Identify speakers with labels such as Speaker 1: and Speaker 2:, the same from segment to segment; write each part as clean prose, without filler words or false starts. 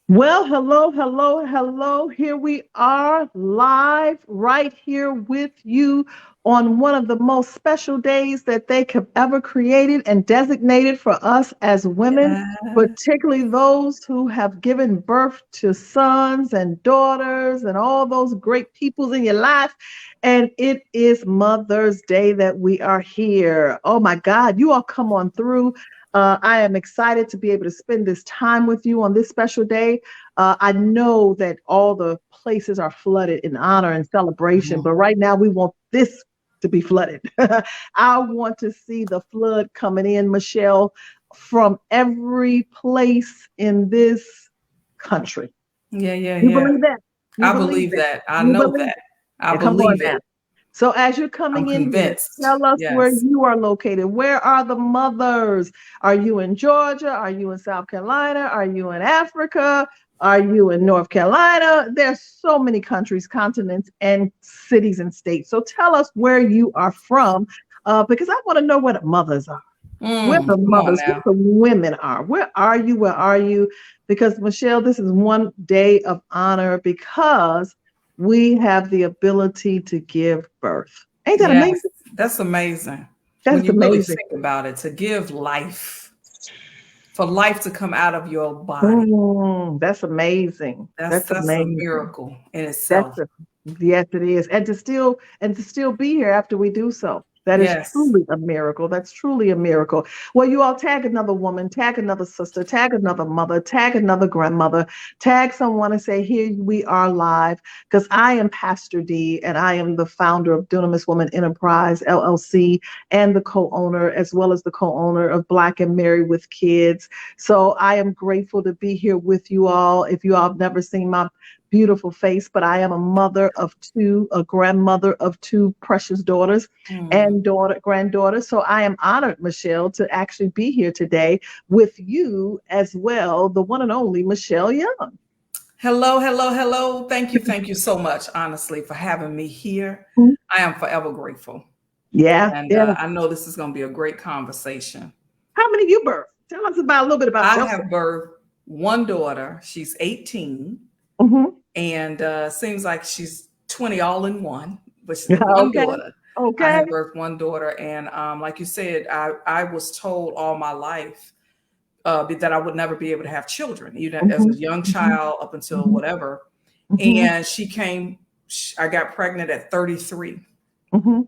Speaker 1: Well, hello, hello, hello. Here we are live right here with you on one of the most special days that they could ever created and designated for us as women,
Speaker 2: Yeah.
Speaker 1: particularly those who have given birth to sons and daughters and all those great peoples in your life. And it is Mother's Day that we are here. Oh my God, you all come on through. I am excited to be able to spend this time with you on this special day. I know that all the places are flooded in honor and celebration, but
Speaker 2: Mhm.
Speaker 1: right now we want this to be flooded. I want to see the flood coming in, Michelle, from every place in this country.
Speaker 2: Yeah, yeah,
Speaker 1: You
Speaker 2: yeah.
Speaker 1: believe that? You
Speaker 2: I
Speaker 1: believe
Speaker 2: believe
Speaker 1: that?
Speaker 2: that. I
Speaker 1: You
Speaker 2: know
Speaker 1: believe
Speaker 2: that.
Speaker 1: it?
Speaker 2: I
Speaker 1: Yeah, come on
Speaker 2: believe
Speaker 1: now.
Speaker 2: it.
Speaker 1: So as you're
Speaker 2: I'm
Speaker 1: coming in here,
Speaker 2: convinced.
Speaker 1: tell us where
Speaker 2: Yes.
Speaker 1: you are located. Where are the mothers? Are you in Georgia? Are you in South Carolina? Are you in Africa? Are you in North Carolina? There's so many countries, continents, and cities and states. So tell us where you are from, because I want to know where the mothers are, where the
Speaker 2: Come on
Speaker 1: mothers, where
Speaker 2: now.
Speaker 1: the women are. Where are you? Where are you? Because Michelle, this is one day of honor because we have the ability to give birth. Ain't that
Speaker 2: Yes.
Speaker 1: amazing?
Speaker 2: That's amazing. When
Speaker 1: That's
Speaker 2: you really
Speaker 1: amazing.
Speaker 2: think about it, to give life, for life to come out of your body.
Speaker 1: That's amazing.
Speaker 2: That's
Speaker 1: That's
Speaker 2: that's a
Speaker 1: amazing.
Speaker 2: miracle in
Speaker 1: That's
Speaker 2: itself.
Speaker 1: a, yes, it is. And to still be here after we do so. That is
Speaker 2: Yes.
Speaker 1: truly a miracle. That's truly a miracle. Well, you all tag another woman, tag another sister, tag another mother, tag another grandmother, tag someone and say, here we are live. Because I am Pastor D and I am the founder of Dunamis Woman Enterprise, LLC, and the co-owner, as well as the co-owner of Black and Married with Kids. So I am grateful to be here with you all. If you all have never seen my beautiful face, but I am a mother of two, a grandmother of two precious daughters
Speaker 2: Mm.
Speaker 1: and granddaughter. So I am honored, Michelle, to actually be here today with you as well, the one and only Michelle Young.
Speaker 2: Hello, hello, hello. Thank you so much, honestly, for having me here. I am forever grateful.
Speaker 1: Yeah,
Speaker 2: And
Speaker 1: yeah.
Speaker 2: I know this is going to be a great conversation.
Speaker 1: How many you birth? Tell us about a little bit about
Speaker 2: I
Speaker 1: yourself.
Speaker 2: have birthed one daughter. She's 18
Speaker 1: Hmm.
Speaker 2: and seems like she's 20 all in one, but she's one
Speaker 1: Okay,
Speaker 2: daughter. I
Speaker 1: okay.
Speaker 2: have birthed one daughter. And like you said, I was told all my life that I would never be able to have children, even as
Speaker 1: Hmm.
Speaker 2: a young
Speaker 1: Hmm.
Speaker 2: child up until
Speaker 1: Hmm.
Speaker 2: whatever.
Speaker 1: Hmm.
Speaker 2: And I got pregnant at 33,
Speaker 1: Hmm.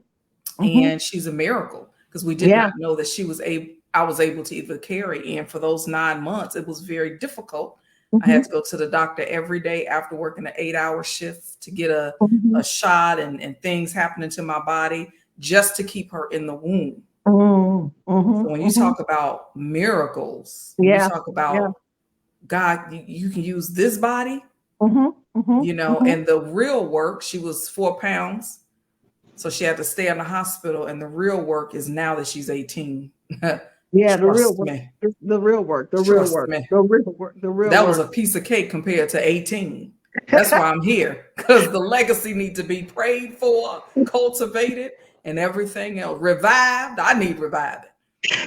Speaker 1: Hmm.
Speaker 2: and she's a miracle because we did not
Speaker 1: Yeah.
Speaker 2: know that I was able to even carry. And for those 9 months, it was very difficult. I had
Speaker 1: Hmm.
Speaker 2: to go to the doctor every day after working an 8-hour shift to get
Speaker 1: Hmm.
Speaker 2: a shot and things happening to my body just to keep her in the womb.
Speaker 1: Hmm. Hmm.
Speaker 2: So when you
Speaker 1: Hmm.
Speaker 2: talk about miracles, when you
Speaker 1: Yeah.
Speaker 2: talk
Speaker 1: Yeah.
Speaker 2: about God, you can use this body,
Speaker 1: Hmm. Hmm. Hmm.
Speaker 2: and the real work, she was 4 pounds. So she had to stay in the hospital. And the real work is now that she's 18.
Speaker 1: Yeah, the real
Speaker 2: Trust
Speaker 1: work,
Speaker 2: me.
Speaker 1: the real work, the real
Speaker 2: Trust
Speaker 1: work,
Speaker 2: me.
Speaker 1: the real work, the real
Speaker 2: That was
Speaker 1: work.
Speaker 2: a piece of cake compared to 18. That's why I'm here. Because the legacy needs to be prayed for, cultivated, and everything else. Revived. I need reviving.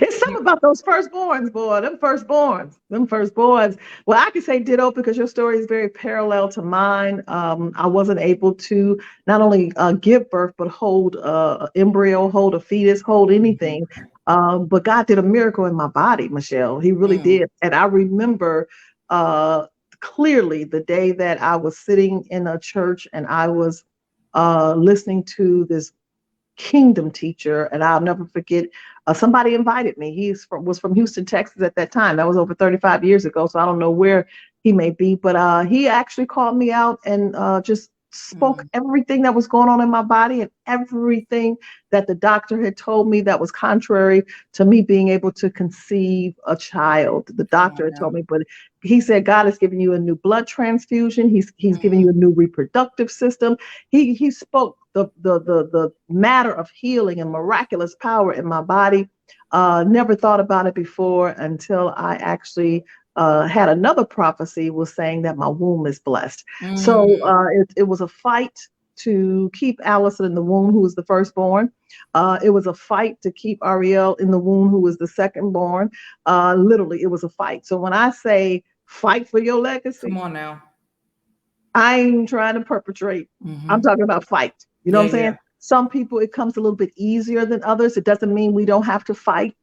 Speaker 1: It's something about those firstborns, boy. Them firstborns. Them firstborns. Well, I can say ditto because your story is very parallel to mine. I wasn't able to not only give birth, but hold an embryo, hold a fetus, hold
Speaker 2: Mhm.
Speaker 1: anything. But God did a miracle in my body, Michelle. He really
Speaker 2: Mm.
Speaker 1: did. And I remember uh, clearly the day that I was sitting in a church and I was listening to this kingdom teacher, and I'll never forget. Somebody invited me. Was from Houston, Texas at that time. That was over 35 years ago, so I don't know where he may be, but he actually called me out and just spoke
Speaker 2: Mm.
Speaker 1: everything that was going on in my body and everything that the doctor had told me that was contrary to me being able to conceive a child. The
Speaker 2: Come
Speaker 1: doctor
Speaker 2: on
Speaker 1: had told
Speaker 2: now.
Speaker 1: me, but he said God has given you a new blood transfusion. He's giving
Speaker 2: Mm.
Speaker 1: you a new reproductive system. He spoke the matter of healing and miraculous power in my body. Never thought about it before until I actually had another prophecy was saying that my womb is blessed. So
Speaker 2: Mm.
Speaker 1: it was a fight to keep Allison in the womb, who was the firstborn. It was a fight to keep Ariel in the womb, who was the second born. Literally, it was a fight. So when I say Fight for your legacy.
Speaker 2: Come on now.
Speaker 1: I ain't trying to perpetrate. I'm talking about fight. You know what I'm saying? Some people, it comes a little bit easier than others. It doesn't mean we don't have to fight.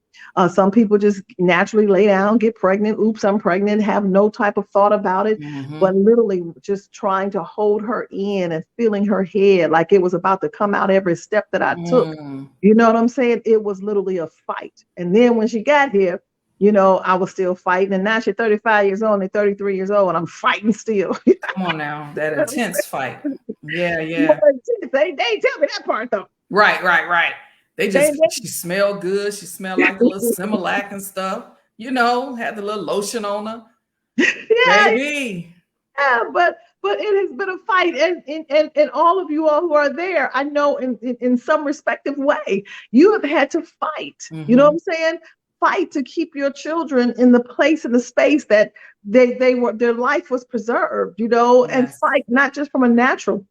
Speaker 1: Some people just naturally lay down, get pregnant. Oops, I'm pregnant. Have no type of thought about it. But literally just trying to hold her in and feeling her head like it was about to come out every step that I took. You know what I'm saying? It was literally a fight. And then when she got here, you know, I was still fighting. And now she's 35 years old and 33 years old, and I'm fighting still.
Speaker 2: Come on now. That intense fight. Yeah.
Speaker 1: They tell me that part, though.
Speaker 2: Right. She smelled good. She smelled like a little Similac and stuff. You know, had the little lotion on her.
Speaker 1: Yeah.
Speaker 2: Baby.
Speaker 1: Yeah, but it has been a fight, and all of you all who are there, I know in some respective way, you have had to fight. You know what I'm saying? Fight to keep your children in the place, in the space that they were, their life was preserved, you know, and fight not just from a natural,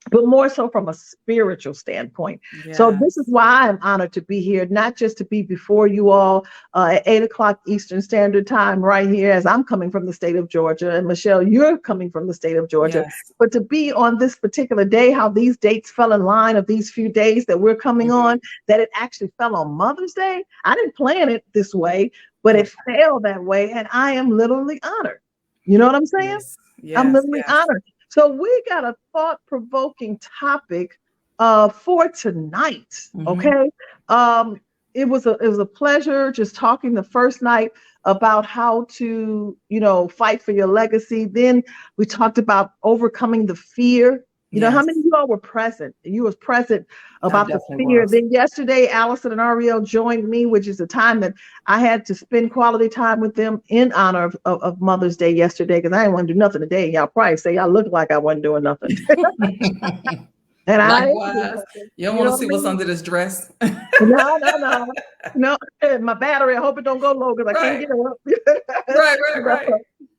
Speaker 1: but more so from a spiritual standpoint. So this is why I'm honored to be here, not just to be before you all at 8 o'clock Eastern Standard Time right here, as I'm coming from the state of Georgia, and Michelle, you're coming from the state of Georgia, but to be on this particular day, how these dates fell in line of these few days that we're coming on, that it actually fell on Mother's Day. I didn't plan it this way, but it fell that way, and I am literally honored. You know what I'm saying? I'm literally honored. So we got a thought-provoking topic for tonight. Okay, it was a pleasure just talking the first night about how to, you know, fight for your legacy. Then we talked about overcoming the fear. You know, how many of you all were present? You was present about the fear. Then yesterday, Allison and Ariel joined me, which is a time that I had to spend quality time with them in honor of Mother's Day yesterday, because I didn't want to do nothing today. Y'all probably say I look like I wasn't doing nothing. And
Speaker 2: likewise, you don't want to see what's under this dress.
Speaker 1: No. My battery, I hope it don't go low because I can't get it up.
Speaker 2: Right.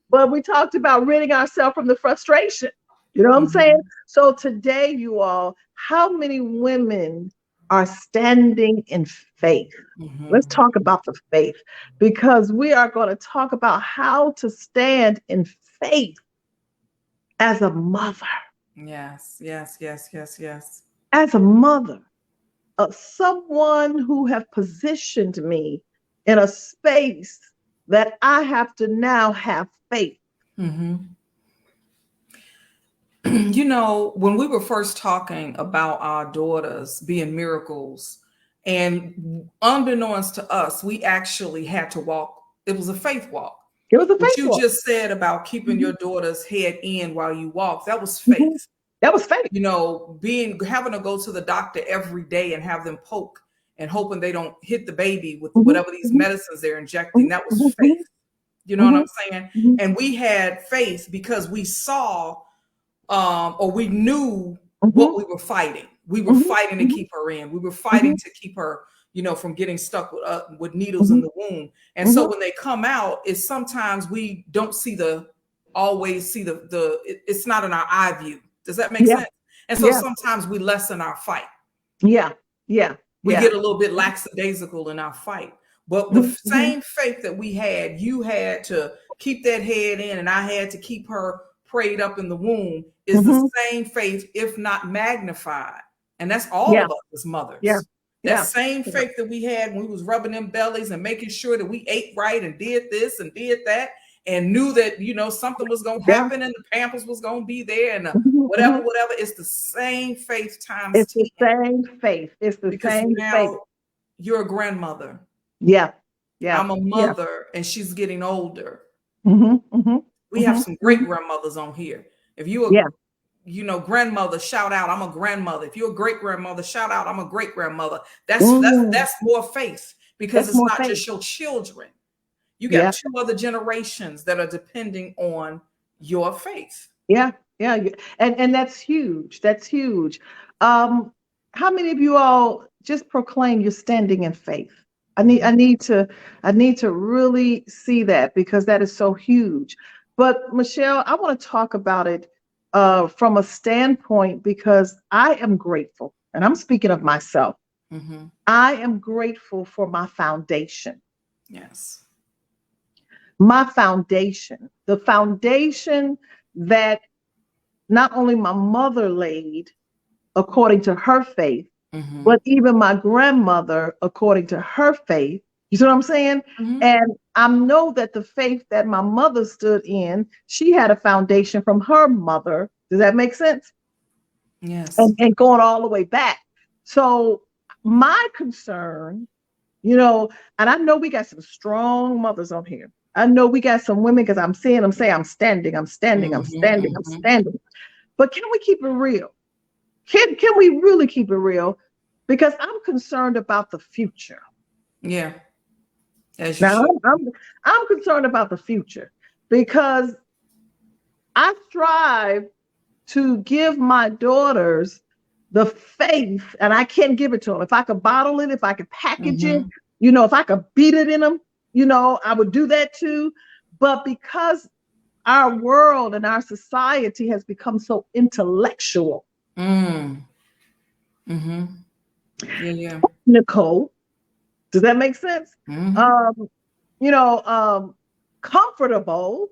Speaker 1: But we talked about ridding ourselves from the frustration. You know what I'm saying? So today, you all, how many women are standing in faith? Let's talk about the faith, because we are going to talk about how to stand in faith as a mother. Yes. As a mother, someone who have positioned me in a space that I have to now have faith.
Speaker 2: You know, when we were first talking about our daughters being miracles, and unbeknownst to us, we actually had to walk. It was a faith walk.
Speaker 1: It was a faith
Speaker 2: walk. What you
Speaker 1: walk.
Speaker 2: just said about keeping your daughter's head in while you walk, that was faith.
Speaker 1: That was faith.
Speaker 2: You know, having to go to the doctor every day and have them poke and hoping they don't hit the baby with whatever these medicines they're injecting. That was faith. You know what I'm saying? And we had faith because we saw or we knew what we were fighting. We were fighting to keep her in. We were fighting to keep her, you know, from getting stuck with needles in the womb. And so when they come out, it's sometimes we don't always see it's not in our eye view. Does that make sense? And so sometimes we lessen our fight. We get a little bit lackadaisical in our fight. But the same faith that we had, you had to keep that head in, and I had to keep her prayed up in the womb, is the same faith, if not magnified. And that's all of us as mothers. That same faith that we had when we was rubbing them bellies and making sure that we ate right and did this and did that, and knew that, you know, something was going to happen and the Pampers was going to be there and whatever. It's the same faith times 10.
Speaker 1: It's the same faith. It's the same faith.
Speaker 2: You're a grandmother. I'm a mother, and she's getting older. We have some great grandmothers on here. If you you know, grandmother, shout out, I'm a grandmother. If you're a great grandmother, shout out, I'm a great grandmother. That's more faith, because it's not just your children. You got 2 other generations that are depending on your faith.
Speaker 1: And that's huge. That's huge. How many of you all just proclaim you're standing in faith? I need to really see that, because that is so huge. But Michelle, I want to talk about it from a standpoint, because I am grateful, and I'm speaking of myself. I am grateful for my foundation. my foundation, the foundation that not only my mother laid according to her faith, but even my grandmother according to her faith. You see what I'm saying? And I know that the faith that my mother stood in, she had a foundation from her mother. Does that make sense?
Speaker 2: Yes.
Speaker 1: And going all the way back. So my concern, you know, and I know we got some strong mothers on here. I know we got some women, because I'm seeing them say, I'm standing. But can we keep it real? Can we really keep it real? Because I'm concerned about the future.
Speaker 2: Yeah.
Speaker 1: Now I'm concerned about the future, because I strive to give my daughters the faith, and I can't give it to them. If I could bottle it, if I could package it, you know, if I could beat it in them, you know, I would do that too. But because our world and our society has become so intellectual, Nicole, does that make sense? Comfortable,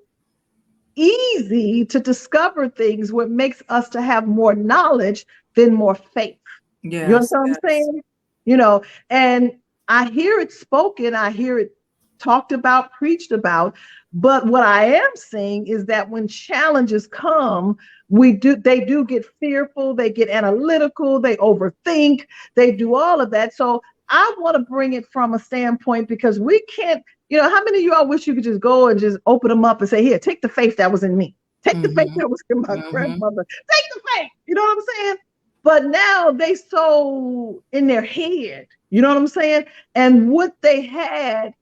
Speaker 1: easy to discover things, what makes us to have more knowledge than more faith.
Speaker 2: Yes,
Speaker 1: you know what I'm saying? You know, and I hear it spoken, I hear it talked about, preached about, but what I am saying is that when challenges come, they do get fearful, they get analytical, they overthink, they do all of that. So I want to bring it from a standpoint, because we can't, you know, how many of y'all wish you could just go and just open them up and say, here, take the faith that was in me. Take the faith that was in my grandmother. Take the faith. You know what I'm saying? But now they so in their head, you know what I'm saying? And what they had,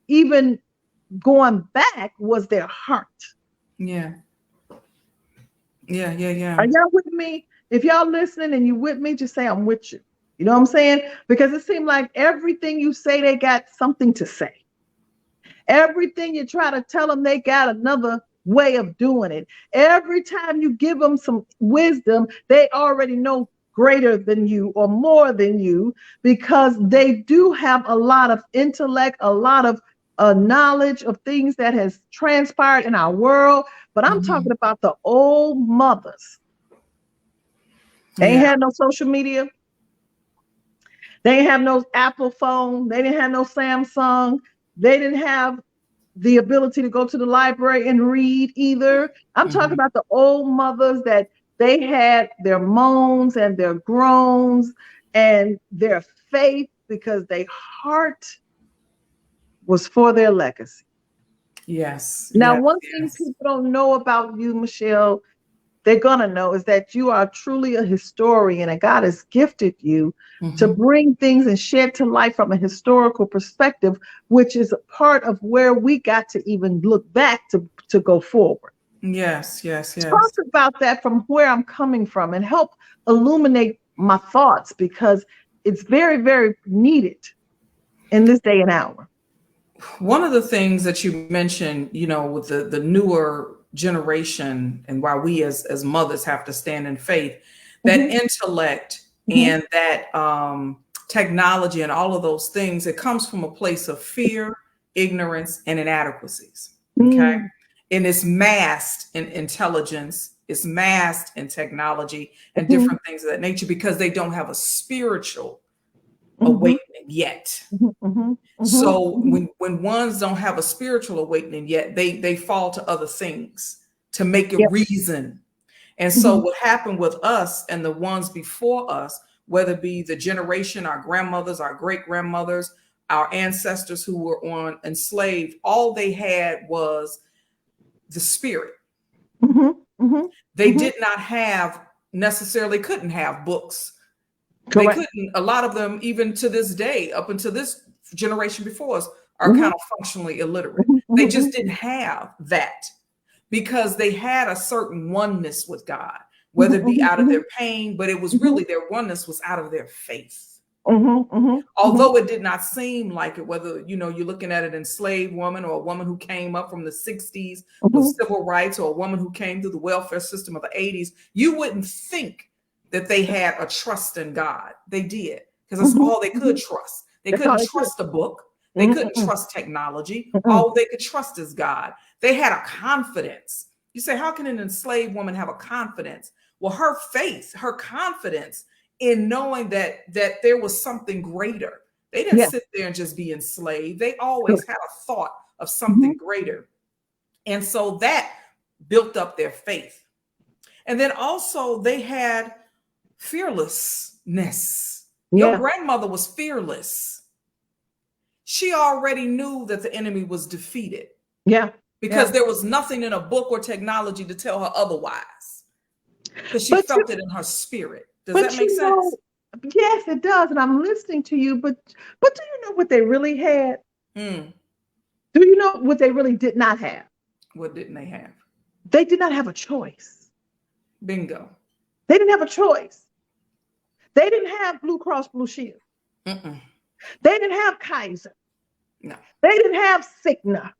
Speaker 1: even going back, was their heart.
Speaker 2: Yeah.
Speaker 1: Are y'all with me? If y'all listening and you with me, just say, I'm with you. You know what I'm saying? Because it seems like everything you say, they got something to say. Everything you try to tell them, they got another way of doing it. Every time you give them some wisdom, they already know greater than you or more than you, because they do have a lot of intellect, a lot of knowledge of things that has transpired in our world. But I'm talking about the old mothers. They ain't had no social media. They didn't have no Apple phone. They didn't have no Samsung. They didn't have the ability to go to the library and read either. I'm talking about the old mothers that they had their moans and their groans and their faith, because their heart was for their legacy.
Speaker 2: Yes.
Speaker 1: Now, one thing people don't know about you, Michelle, they're going to know, is that you are truly a historian, and God has gifted you to bring things and shed to life from a historical perspective, which is a part of where we got to even look back to go forward.
Speaker 2: Yes.
Speaker 1: Talk about that from where I'm coming from and help illuminate my thoughts, because it's very, very needed in this day and hour.
Speaker 2: One of the things that you mentioned, you know, with the newer generation, and why we as mothers have to stand in faith, that intellect and that technology and all of those things, it comes from a place of fear, ignorance, and inadequacies. Okay. And it's masked in intelligence, it's masked in technology and different things of that nature, because they don't have a spiritual awakening yet. So when ones don't have a spiritual awakening yet, they fall to other things to make a reason. And so what happened with us and the ones before us, whether it be the generation, our grandmothers, our great grandmothers, our ancestors who were enslaved, all they had was the spirit. They did not have, necessarily couldn't have books. Correct. They couldn't, a lot of them, even to this day, up until this generation before us, are kind of functionally illiterate. They just didn't have that, because they had a certain oneness with God, whether it be out of their pain, but it was really their oneness was out of their faith. Although it did not seem like it, whether, you know, you're looking at an enslaved woman, or a woman who came up from the 60s with civil rights, or a woman who came through the welfare system of the 80s, you wouldn't think that they had a trust in God. They did, because that's all they could trust. They couldn't trust a book. They couldn't trust technology. All they could trust is God. They had a confidence. You say, how can an enslaved woman have a confidence? Well, her faith, her confidence in knowing that there was something greater. They didn't sit there and just be enslaved. They always had a thought of something greater. And so that built up their faith. And then also they had fearlessness. Your grandmother was fearless. She already knew that the enemy was defeated.
Speaker 1: Yeah.
Speaker 2: Because there was nothing in a book or technology to tell her otherwise. Because she felt it in her spirit. Does that make sense?
Speaker 1: Yes, it does. And I'm listening to you, but do you know what they really had? Do you know what they really did not have?
Speaker 2: What didn't they have?
Speaker 1: They did not have a choice.
Speaker 2: Bingo.
Speaker 1: They didn't have a choice. They didn't have Blue Cross Blue Shield. They didn't have Kaiser.
Speaker 2: No.
Speaker 1: They didn't have Cigna.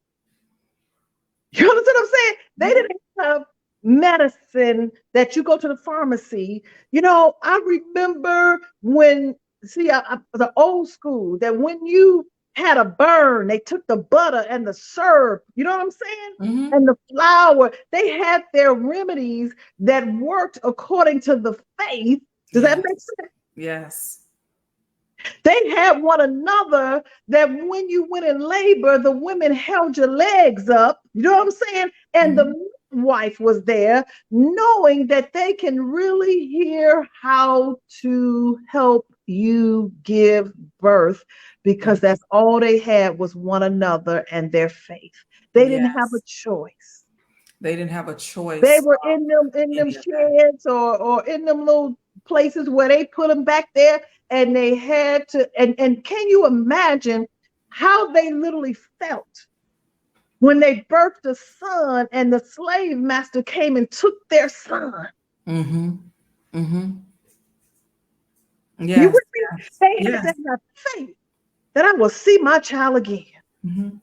Speaker 1: You understand what I'm saying? They didn't have medicine that you go to the pharmacy. You know, I remember when, the old school, that when you had a burn, they took the butter and the syrup, you know what I'm saying? And the flour. They had their remedies that worked according to the faith. Does that make sense?
Speaker 2: Yes.
Speaker 1: They had one another that when you went in labor, the women held your legs up, you know what I'm saying? And the wife was there, knowing that they can really hear how to help you give birth, because that's all they had was one another and their faith. They didn't have a choice.
Speaker 2: They didn't have a choice.
Speaker 1: They were in them sheds or in them little places where they put them back there, and they had to, and can you imagine how they literally felt when they birthed a son and the slave master came and took their son?
Speaker 2: Yes.
Speaker 1: They had to have faith that I will see my child again.
Speaker 2: And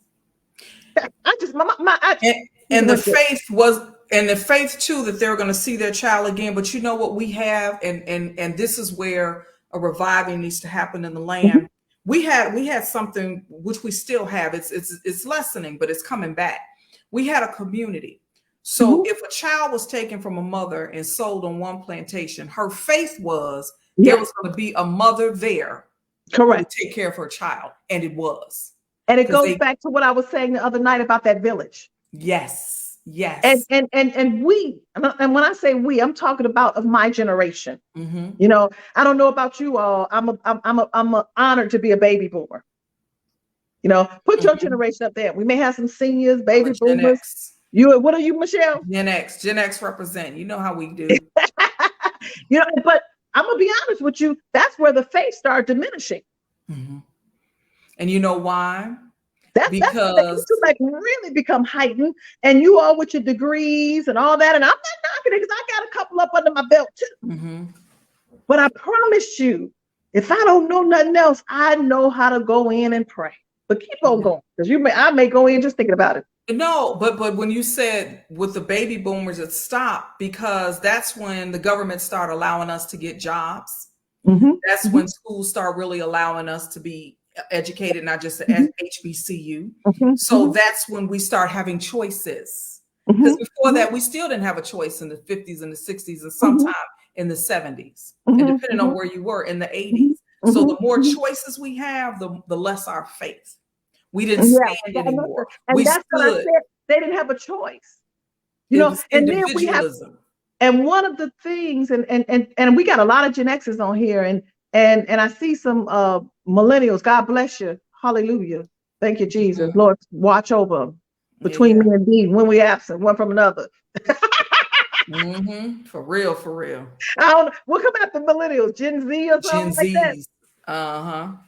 Speaker 2: the faith was, and the faith too, that they're going to see their child again. But you know what we have, and this is where a reviving needs to happen in the land. We had something which we still have. It's lessening, but it's coming back. We had a community. So if a child was taken from a mother and sold on one plantation, her faith was there was going to be a mother there, correct, to take care of her child, and it was.
Speaker 1: And it goes back to what I was saying the other night about that village.
Speaker 2: Yes.
Speaker 1: And we, and when I say we, I'm talking about of my generation. You know, I don't know about you all. I'm honored to be a baby boomer. You know, put your generation up there. We may have some seniors, baby boomers. What are you, Michelle?
Speaker 2: Gen X represent. You know how we do.
Speaker 1: You know, but I'm gonna be honest with you. That's where the faith started diminishing.
Speaker 2: And you know why?
Speaker 1: Because to like really become heightened, and you all with your degrees and all that, and I'm not knocking it because I got a couple up under my belt too. But I promise you, if I don't know nothing else, I know how to go in and pray. But keep on going, because I may go in just thinking about it.
Speaker 2: No, but when you said with the baby boomers, it stopped because that's when the government started allowing us to get jobs. That's when schools start really allowing us to be educated, not just at HBCU. So that's when we start having choices. Because before that, we still didn't have a choice in the 50s and the 60s and sometime in the 70s, and depending on where you were in the 80s. So the more choices we have, the less our faith. We didn't stand anymore.
Speaker 1: And that's what I said. They didn't have a choice. You know, and then we have, and one of the things, and we got a lot of Gen X's on here, and I see some millennials. God bless you. Hallelujah. Thank you, Jesus. Lord, watch over them between me and thee when we absent one from another.
Speaker 2: For real, for real.
Speaker 1: I don't know. What come after millennials? Gen Z or something like that?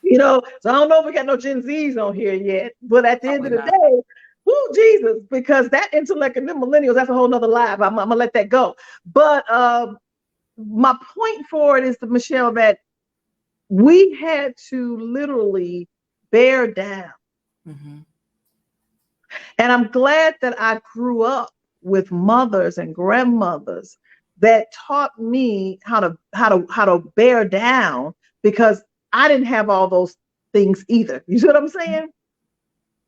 Speaker 1: You know, so I don't know if we got no Gen Zs on here yet, but at the end of the day, whoo, Jesus, because that intellect and them millennials, that's a whole nother live. I'm gonna let that go. But my point for it is, to Michelle, that we had to literally bear down. And I'm glad that I grew up with mothers and grandmothers that taught me how to bear down, because I didn't have all those things either. You see what I'm saying?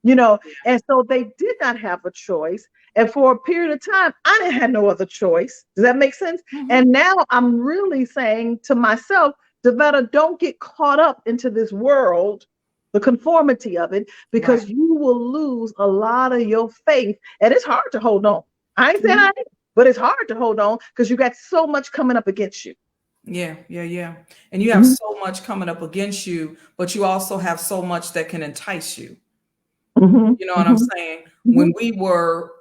Speaker 1: you know, and so they did not have a choice. And for a period of time, I didn't have no other choice. Does that make sense? And now I'm really saying to myself, Devetta, don't get caught up into this world, the conformity of it, because you will lose a lot of your faith. And it's hard to hold on. I ain't saying I ain't, but it's hard to hold on because you got so much coming up against you.
Speaker 2: Yeah. And you have so much coming up against you, but you also have so much that can entice you. You know what I'm saying? When we were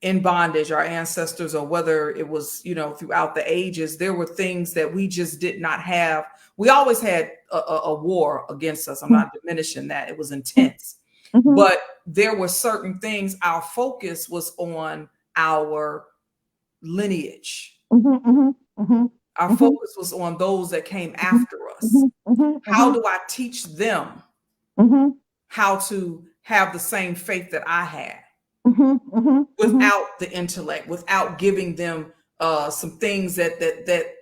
Speaker 2: in bondage, our ancestors, or whether it was, you know, throughout the ages, there were things that we just did not have. We always had a war against us. I'm not diminishing that. It was intense. But there were certain things, our focus was on our lineage. Our focus was on those that came after us. How do I teach them how to have the same faith that I had without the intellect, without giving them some things that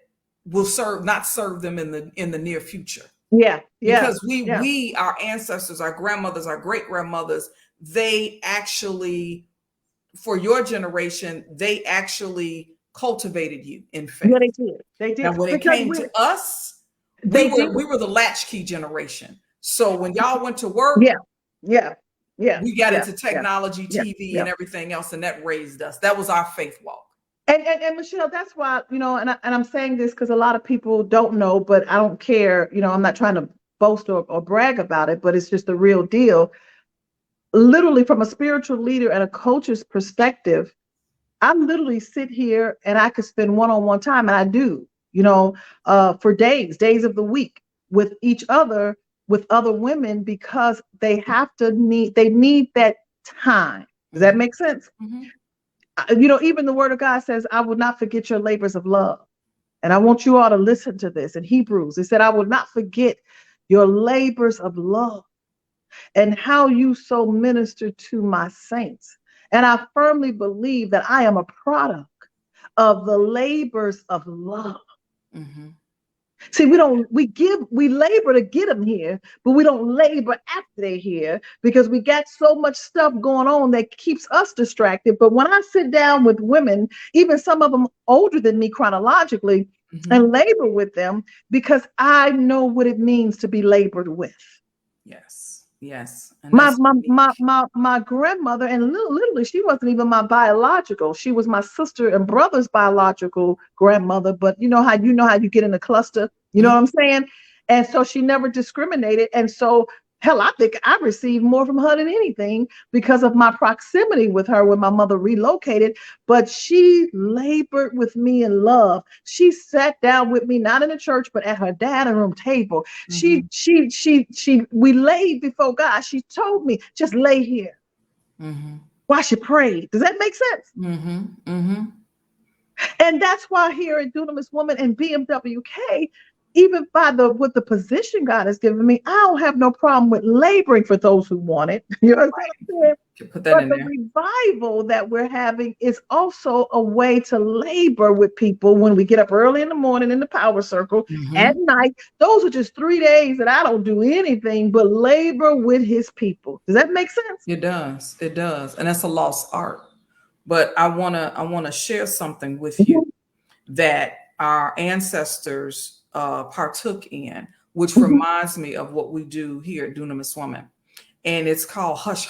Speaker 2: will not serve them in the near future? Because we, our ancestors, our grandmothers, our great grandmothers, they actually, for your generation, they actually cultivated you in faith.
Speaker 1: Yeah, they did. They did.
Speaker 2: And when it came to us, we were the latchkey generation. So when y'all went to work, we got into technology, TV, and everything else, and that raised us. That was our faith walk.
Speaker 1: And Michelle, that's why, you know, and I'm saying this because a lot of people don't know, but I don't care. You know, I'm not trying to boast or brag about it, but it's just the real deal. Literally, from a spiritual leader and a coach's perspective, I literally sit here and I could spend one-on-one time, and I do, you know, for days of the week with each other, with other women, because they need that time. Does that make sense? You know, even the word of God says, I will not forget your labors of love. And I want you all to listen to this. In Hebrews, it said, I will not forget your labors of love and how you so minister to my saints. And I firmly believe that I am a product of the labors of love. See, we labor to get them here, but we don't labor after they're here because we got so much stuff going on that keeps us distracted. But when I sit down with women, even some of them older than me chronologically, and labor with them, because I know what it means to be labored with.
Speaker 2: Yes. And
Speaker 1: my grandmother, and literally, she wasn't even my biological. She was my sister and brother's biological grandmother. But you know how you get in a cluster. You know what I'm saying? And so she never discriminated. And so, hell, I think I received more from her than anything because of my proximity with her when my mother relocated. But she labored with me in love. She sat down with me, not in the church, but at her dining room table. We laid before God. She told me, just lay here while she prayed. Does that make sense? And that's why here at Dunamis Woman and BMWK, even with the position God has given me, I don't have no problem with laboring for those who want it. You know what I'm saying?
Speaker 2: Put that in there.
Speaker 1: Revival that we're having is also a way to labor with people when we get up early in the morning in the power circle, at night. Those are just 3 days that I don't do anything but labor with his people. Does that make sense?
Speaker 2: It does. And that's a lost art. But I wanna share something with you that our ancestors partook in, which reminds me of what we do here at Dunamis Woman. And it's called hush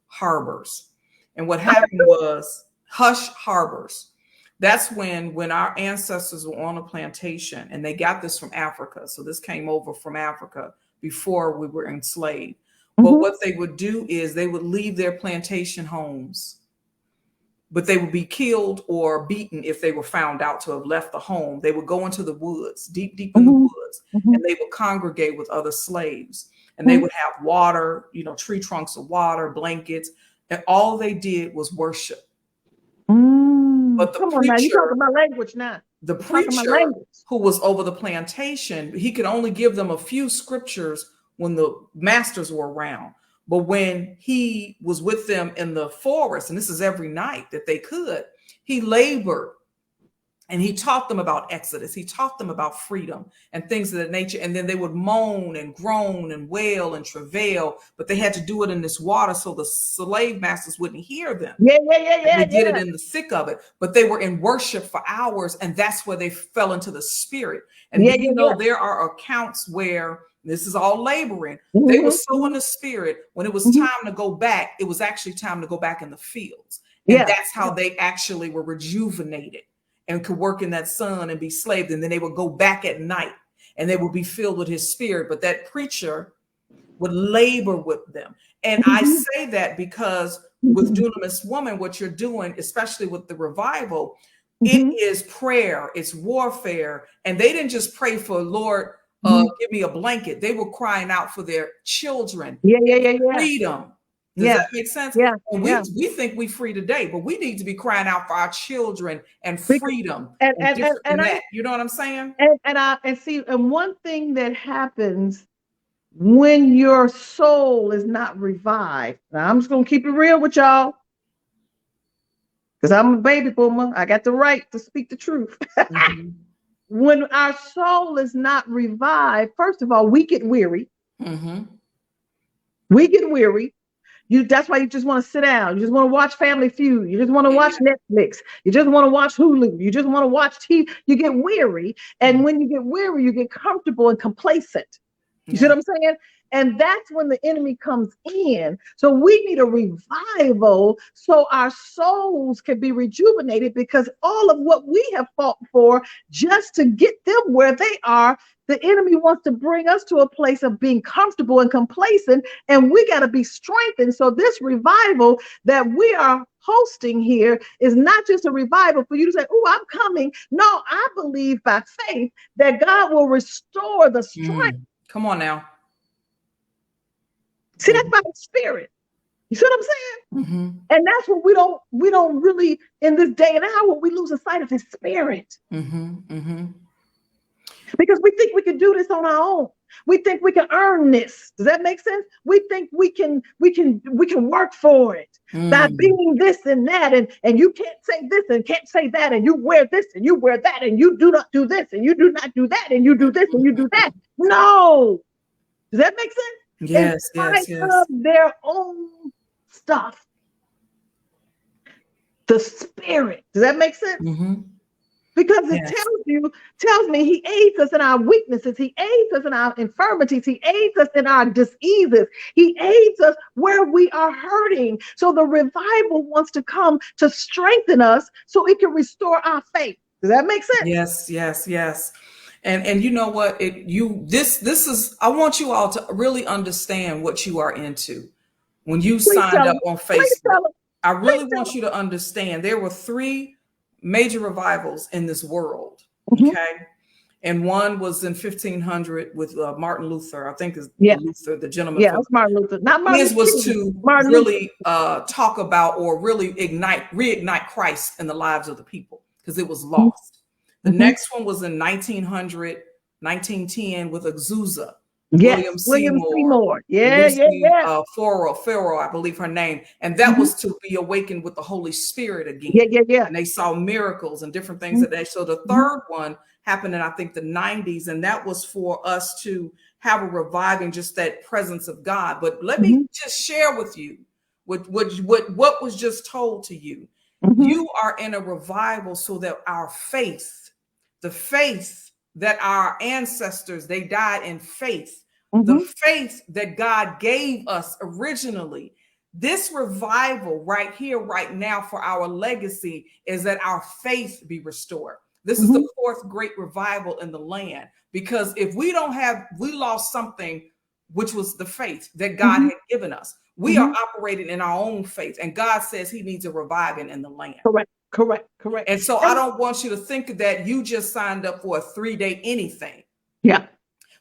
Speaker 2: harbors. And what happened was hush harbors. That's when our ancestors were on a plantation, and they got this from Africa. So this came over from Africa before we were enslaved. But what they would do is they would leave their plantation homes, but they would be killed or beaten if they were found out to have left the home. They would go into the woods, deep in the woods, and they would congregate with other slaves. And they would have water, you know, tree trunks of water, blankets, and all they did was worship. But the preacher,
Speaker 1: you talking my language now.
Speaker 2: The preacher who was over the plantation, he could only give them a few scriptures when the masters were around. But when he was with them in the forest, and this is every night that they could, he labored And he taught them about Exodus. He taught them about freedom and things of that nature. And then they would moan and groan and wail and travail, but they had to do it in this water so the slave masters wouldn't hear them.
Speaker 1: Yeah.
Speaker 2: They did it in the thick of it, but they were in worship for hours, and that's where they fell into the spirit. And there are accounts where this is all laboring. They were so in the spirit. When it was time to go back, it was actually time to go back in the fields. And that's how they actually were rejuvenated and could work in that sun and be slaved. And then they would go back at night and they would be filled with his spirit. But that preacher would labor with them. And I say that because with Dunamis Woman, what you're doing, especially with the revival, it is prayer, it's warfare. And they didn't just pray for, Lord, give me a blanket. They were crying out for their children. Freedom. Does that make sense?
Speaker 1: Yeah.
Speaker 2: And we think we free today, but we need to be crying out for our children and freedom and that. You know what I'm saying?
Speaker 1: And one thing that happens when your soul is not revived. Now, I'm just gonna keep it real with y'all, because I'm a baby boomer. I got the right to speak the truth. When our soul is not revived, first of all, we get weary. We get weary. That's why you just want to sit down. You just want to watch Family Feud. You just want to watch Netflix. You just want to watch Hulu. You just want to watch TV. You get weary. And when you get weary, you get comfortable and complacent. You see what I'm saying? And that's when the enemy comes in. So we need a revival so our souls can be rejuvenated, because all of what we have fought for just to get them where they are, the enemy wants to bring us to a place of being comfortable and complacent, and we got to be strengthened. So this revival that we are hosting here is not just a revival for you to say, oh, I'm coming. No, I believe by faith that God will restore the strength.
Speaker 2: Come on now.
Speaker 1: See, that's by the Spirit. You see what I'm saying? And that's what we don't really, in this day and hour, we lose a sight of his Spirit. Because we think we can do this on our own. We think we can earn this. Does that make sense? We think we can work for it by being this and that, and you can't say this and can't say that, and you wear this and you wear that, and you do not do this and you do not do that, and you do this and you do that. No. Does that make sense?
Speaker 2: Yes,
Speaker 1: yes. Of their own stuff. The Spirit. Does that make sense? Because it tells me he aids us in our weaknesses. He aids us in our infirmities. He aids us in our diseases. He aids us where we are hurting. So the revival wants to come to strengthen us so it can restore our faith. Does that make sense?
Speaker 2: Yes. And you know what? This is, I want you all to really understand what you are into. When you signed up on Facebook, I really want you to understand there were 3 major revivals in this world. Okay. And one was in 1500 with Martin Luther. I think is Luther, the gentleman.
Speaker 1: Yeah, it's Martin Luther. Not Martin
Speaker 2: His was to really talk about or really reignite Christ in the lives of the people, because it was lost. The next one was in 1910 with Azusa. William Seymour. Farrell, I believe her name. And that was to be awakened with the Holy Spirit again. And they saw miracles and different things that they. So the third one happened in, I think, the 90s. And that was for us to have a reviving, just that presence of God. But let me just share with you what was just told to you. You are in a revival so that our faith, the faith that our ancestors, they died in faith. The faith that God gave us originally. This revival right here, right now, for our legacy is that our faith be restored. This is the 4th great revival in the land, because if we lost something, which was the faith that God had given us. We are operating in our own faith, and God says he needs a reviving in the land.
Speaker 1: Correct.
Speaker 2: And so I don't want you to think that you just signed up for a 3-day anything.
Speaker 1: Yeah.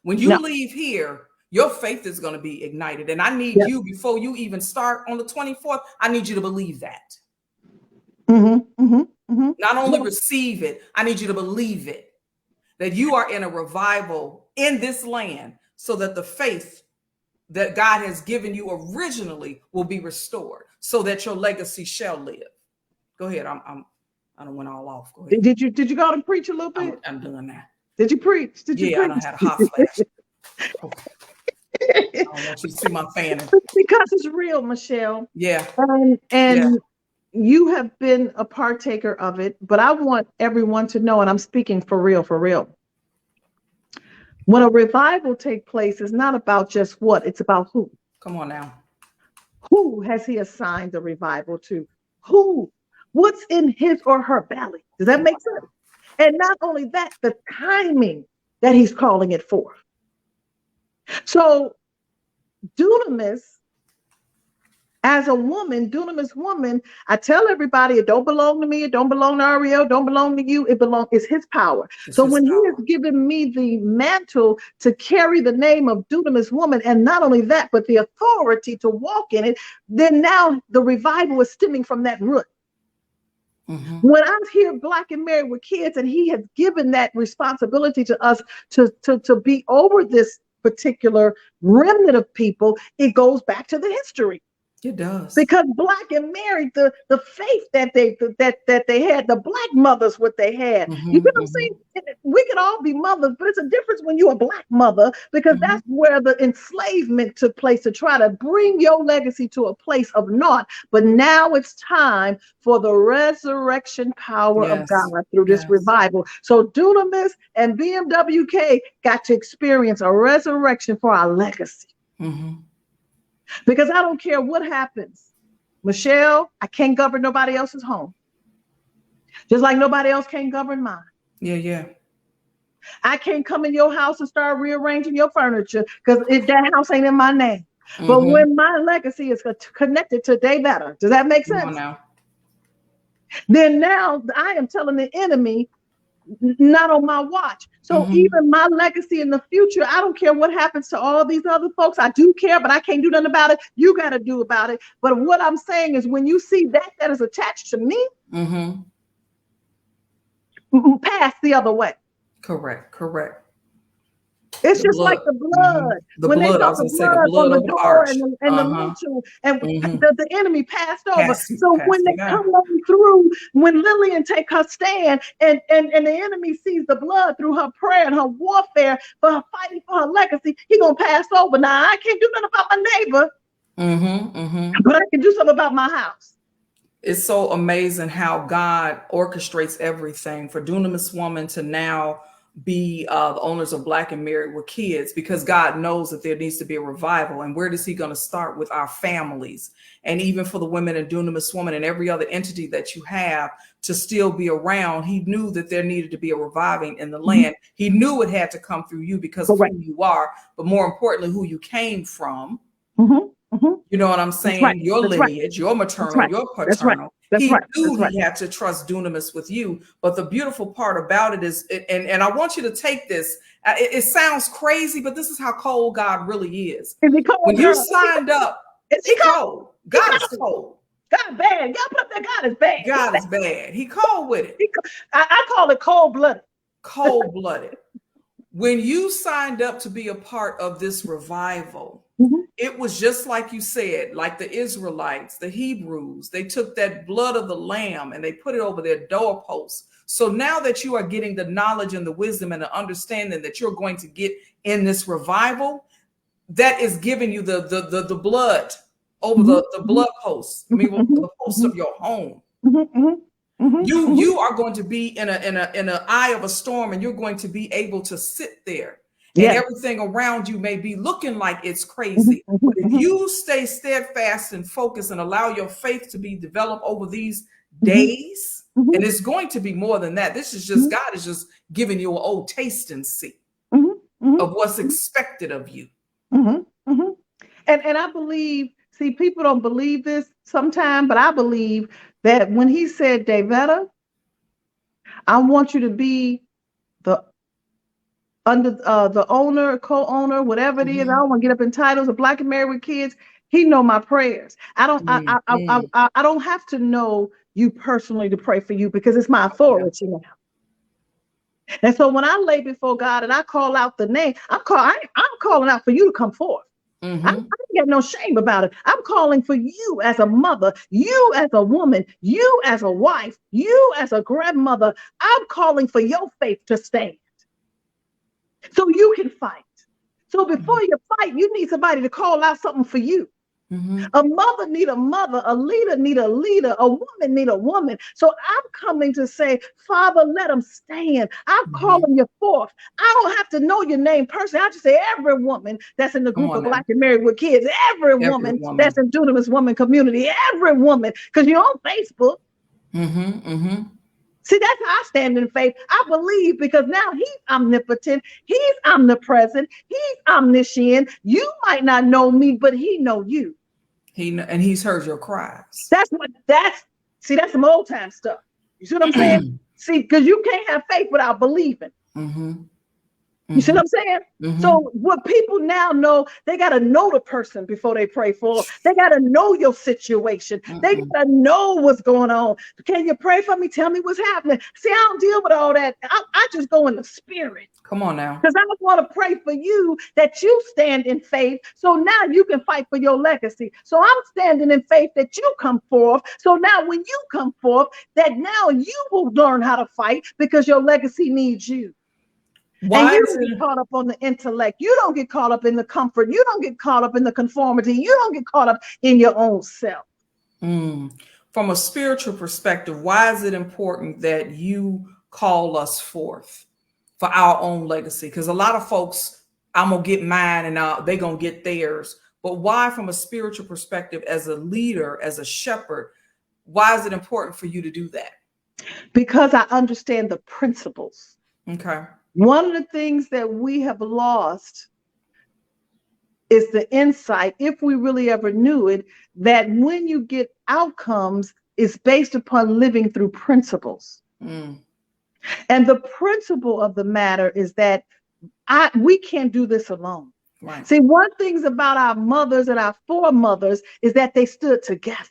Speaker 2: When you leave here, your faith is going to be ignited. And I need you, before you even start on the 24th, I need you to believe that. Not only receive it, I need you to believe it. That you are in a revival in this land, so that the faith that God has given you originally will be restored, so that your legacy shall live. Go ahead. I done went all off. Go ahead.
Speaker 1: Did you go and preach a little bit?
Speaker 2: I'm done now.
Speaker 1: Did you preach? Did you
Speaker 2: Yeah,
Speaker 1: preach?
Speaker 2: I done had a hot flash. Okay. I don't want you to see my fanning.
Speaker 1: Because it's real, Michelle.
Speaker 2: Yeah.
Speaker 1: And you have been a partaker of it, but I want everyone to know, and I'm speaking for real, when a revival takes place, it's not about just what, it's about who.
Speaker 2: Come on now.
Speaker 1: Who has he assigned the revival to? Who? What's in his or her belly? Does that make sense? And not only that, the timing that he's calling it for. So dunamis, as a woman, dunamis woman, I tell everybody it don't belong to me, it don't belong to Ariel, don't belong to you, it's his power. So when he has given me the mantle to carry the name of dunamis woman, and not only that, but the authority to walk in it, then now the revival is stemming from that root. Mm-hmm. When I'm here Black and married with kids, and he has given that responsibility to us to be over this particular remnant of people, it goes back to the history.
Speaker 2: It does.
Speaker 1: Because Black and married, the faith that they had, the Black mothers, what they had. Mm-hmm, you know what I'm saying? We can all be mothers, but it's a difference when you're a Black mother, because that's where the enslavement took place, to try to bring your legacy to a place of naught. But now it's time for the resurrection power of God through this revival. So Dunamis and BMWK got to experience a resurrection for our legacy. Mm-hmm. Because I don't care what happens, Michelle, I can't govern nobody else's home. Just like nobody else can govern mine.
Speaker 2: Yeah.
Speaker 1: I can't come in your house and start rearranging your furniture, because that house ain't in my name. Mm-hmm. But when my legacy is connected to Davetta, does that make sense?
Speaker 2: Now.
Speaker 1: Then now I am telling the enemy, not on my watch. So even my legacy in the future, I don't care what happens to all these other folks. I do care, but I can't do nothing about it. You got to do about it. But what I'm saying is, when you see that is attached to me, pass the other way.
Speaker 2: Correct.
Speaker 1: It's just blood. Like the blood.
Speaker 2: The
Speaker 1: when
Speaker 2: blood,
Speaker 1: they got the blood on the door and the lintel, and the enemy passed over. When they come on through, when Lillian take her stand, and the enemy sees the blood through her prayer and her warfare for her fighting for her legacy, he gonna pass over. Now I can't do nothing about my neighbor, but I can do something about my house.
Speaker 2: It's so amazing how God orchestrates everything for Dunamis woman to now be the owners of Black and married with kids, because God knows that there needs to be a revival. And where is he going to start? With our families. And even for the women in Dunamis woman and every other entity that you have to still be around, he knew that there needed to be a reviving in the land. He knew it had to come through you because of who you are, but more importantly, who you came from. You know what I'm saying? Your lineage, your maternal, your paternal. He knew he had to trust Dunamis with you. But the beautiful part about it is, and I want you to take this, it sounds crazy, but this is how cold God really is. When you signed up, it's cold. God is cold.
Speaker 1: God bad. Y'all put up there, God is bad.
Speaker 2: God is bad. He cold with it.
Speaker 1: I call it cold-blooded.
Speaker 2: Cold-blooded. When you signed up to be a part of this revival, it was just like you said, like the Israelites, the Hebrews, they took that blood of the lamb and they put it over their doorposts. So now that you are getting the knowledge and the wisdom and the understanding that you're going to get in this revival, that is giving you the blood over the blood posts. I mean, the posts of your home. You are going to be in an eye of a storm, and you're going to be able to sit there. And everything around you may be looking like it's crazy. But if you stay steadfast and focused and allow your faith to be developed over these days, and it's going to be more than that. This is just, God is just giving you an old taste and see of what's expected of you.
Speaker 1: And I believe, see, people don't believe this sometimes, but I believe that when he said, Davetta, I want you to be the owner, co-owner, whatever it is. I don't want to get up in titles of Black and married with kids. He know my prayers. I don't have to know you personally to pray for you, because it's my authority now. And so when I lay before God and I call out the name, I'm calling out for you to come forth. I don't get no shame about it. I'm calling for you as a mother, you as a woman, you as a wife, you as a grandmother. I'm calling for your faith to stand so you can fight. So before you fight, you need somebody to call out something for you. A mother need a mother, a leader need a leader, a woman need a woman. So I'm coming to say, Father, let them stand. I'm calling you forth. I don't have to know your name personally. I just say every woman that's in the group of Black and Married with Kids, every woman that's in Dunamis Woman Community, every woman, because you're on Facebook. See, that's how I stand in faith. I believe because now he's omnipotent, he's omnipresent, he's omniscient. You might not know me, but he know you.
Speaker 2: And he's heard your cries.
Speaker 1: That's some old time stuff. You see what I'm saying? See, because you can't have faith without believing. You see what I'm saying? So what people now know, they got to know the person before they pray for. They got to know your situation. They got to know what's going on. Can you pray for me? Tell me what's happening. See, I don't deal with all that. I just go in the spirit.
Speaker 2: Come on now.
Speaker 1: Because I just want to pray for you that you stand in faith. So now you can fight for your legacy. So I'm standing in faith that you come forth. So now when you come forth, that now you will learn how to fight because your legacy needs you. And you don't get caught up on the intellect. You don't get caught up in the comfort. You don't get caught up in the conformity. You don't get caught up in your own self.
Speaker 2: From a spiritual perspective, why is it important that you call us forth for our own legacy? Because a lot of folks, I'm going to get mine and they're going to get theirs. But why, from a spiritual perspective, as a leader, as a shepherd, why is it important for you to do that?
Speaker 1: Because I understand the principles.
Speaker 2: Okay.
Speaker 1: One of the things that we have lost is the insight, if we really ever knew it, that when you get outcomes, it's based upon living through principles. And the principle of the matter is that we can't do this alone. Right. See, one thing about our mothers and our foremothers is that they stood together.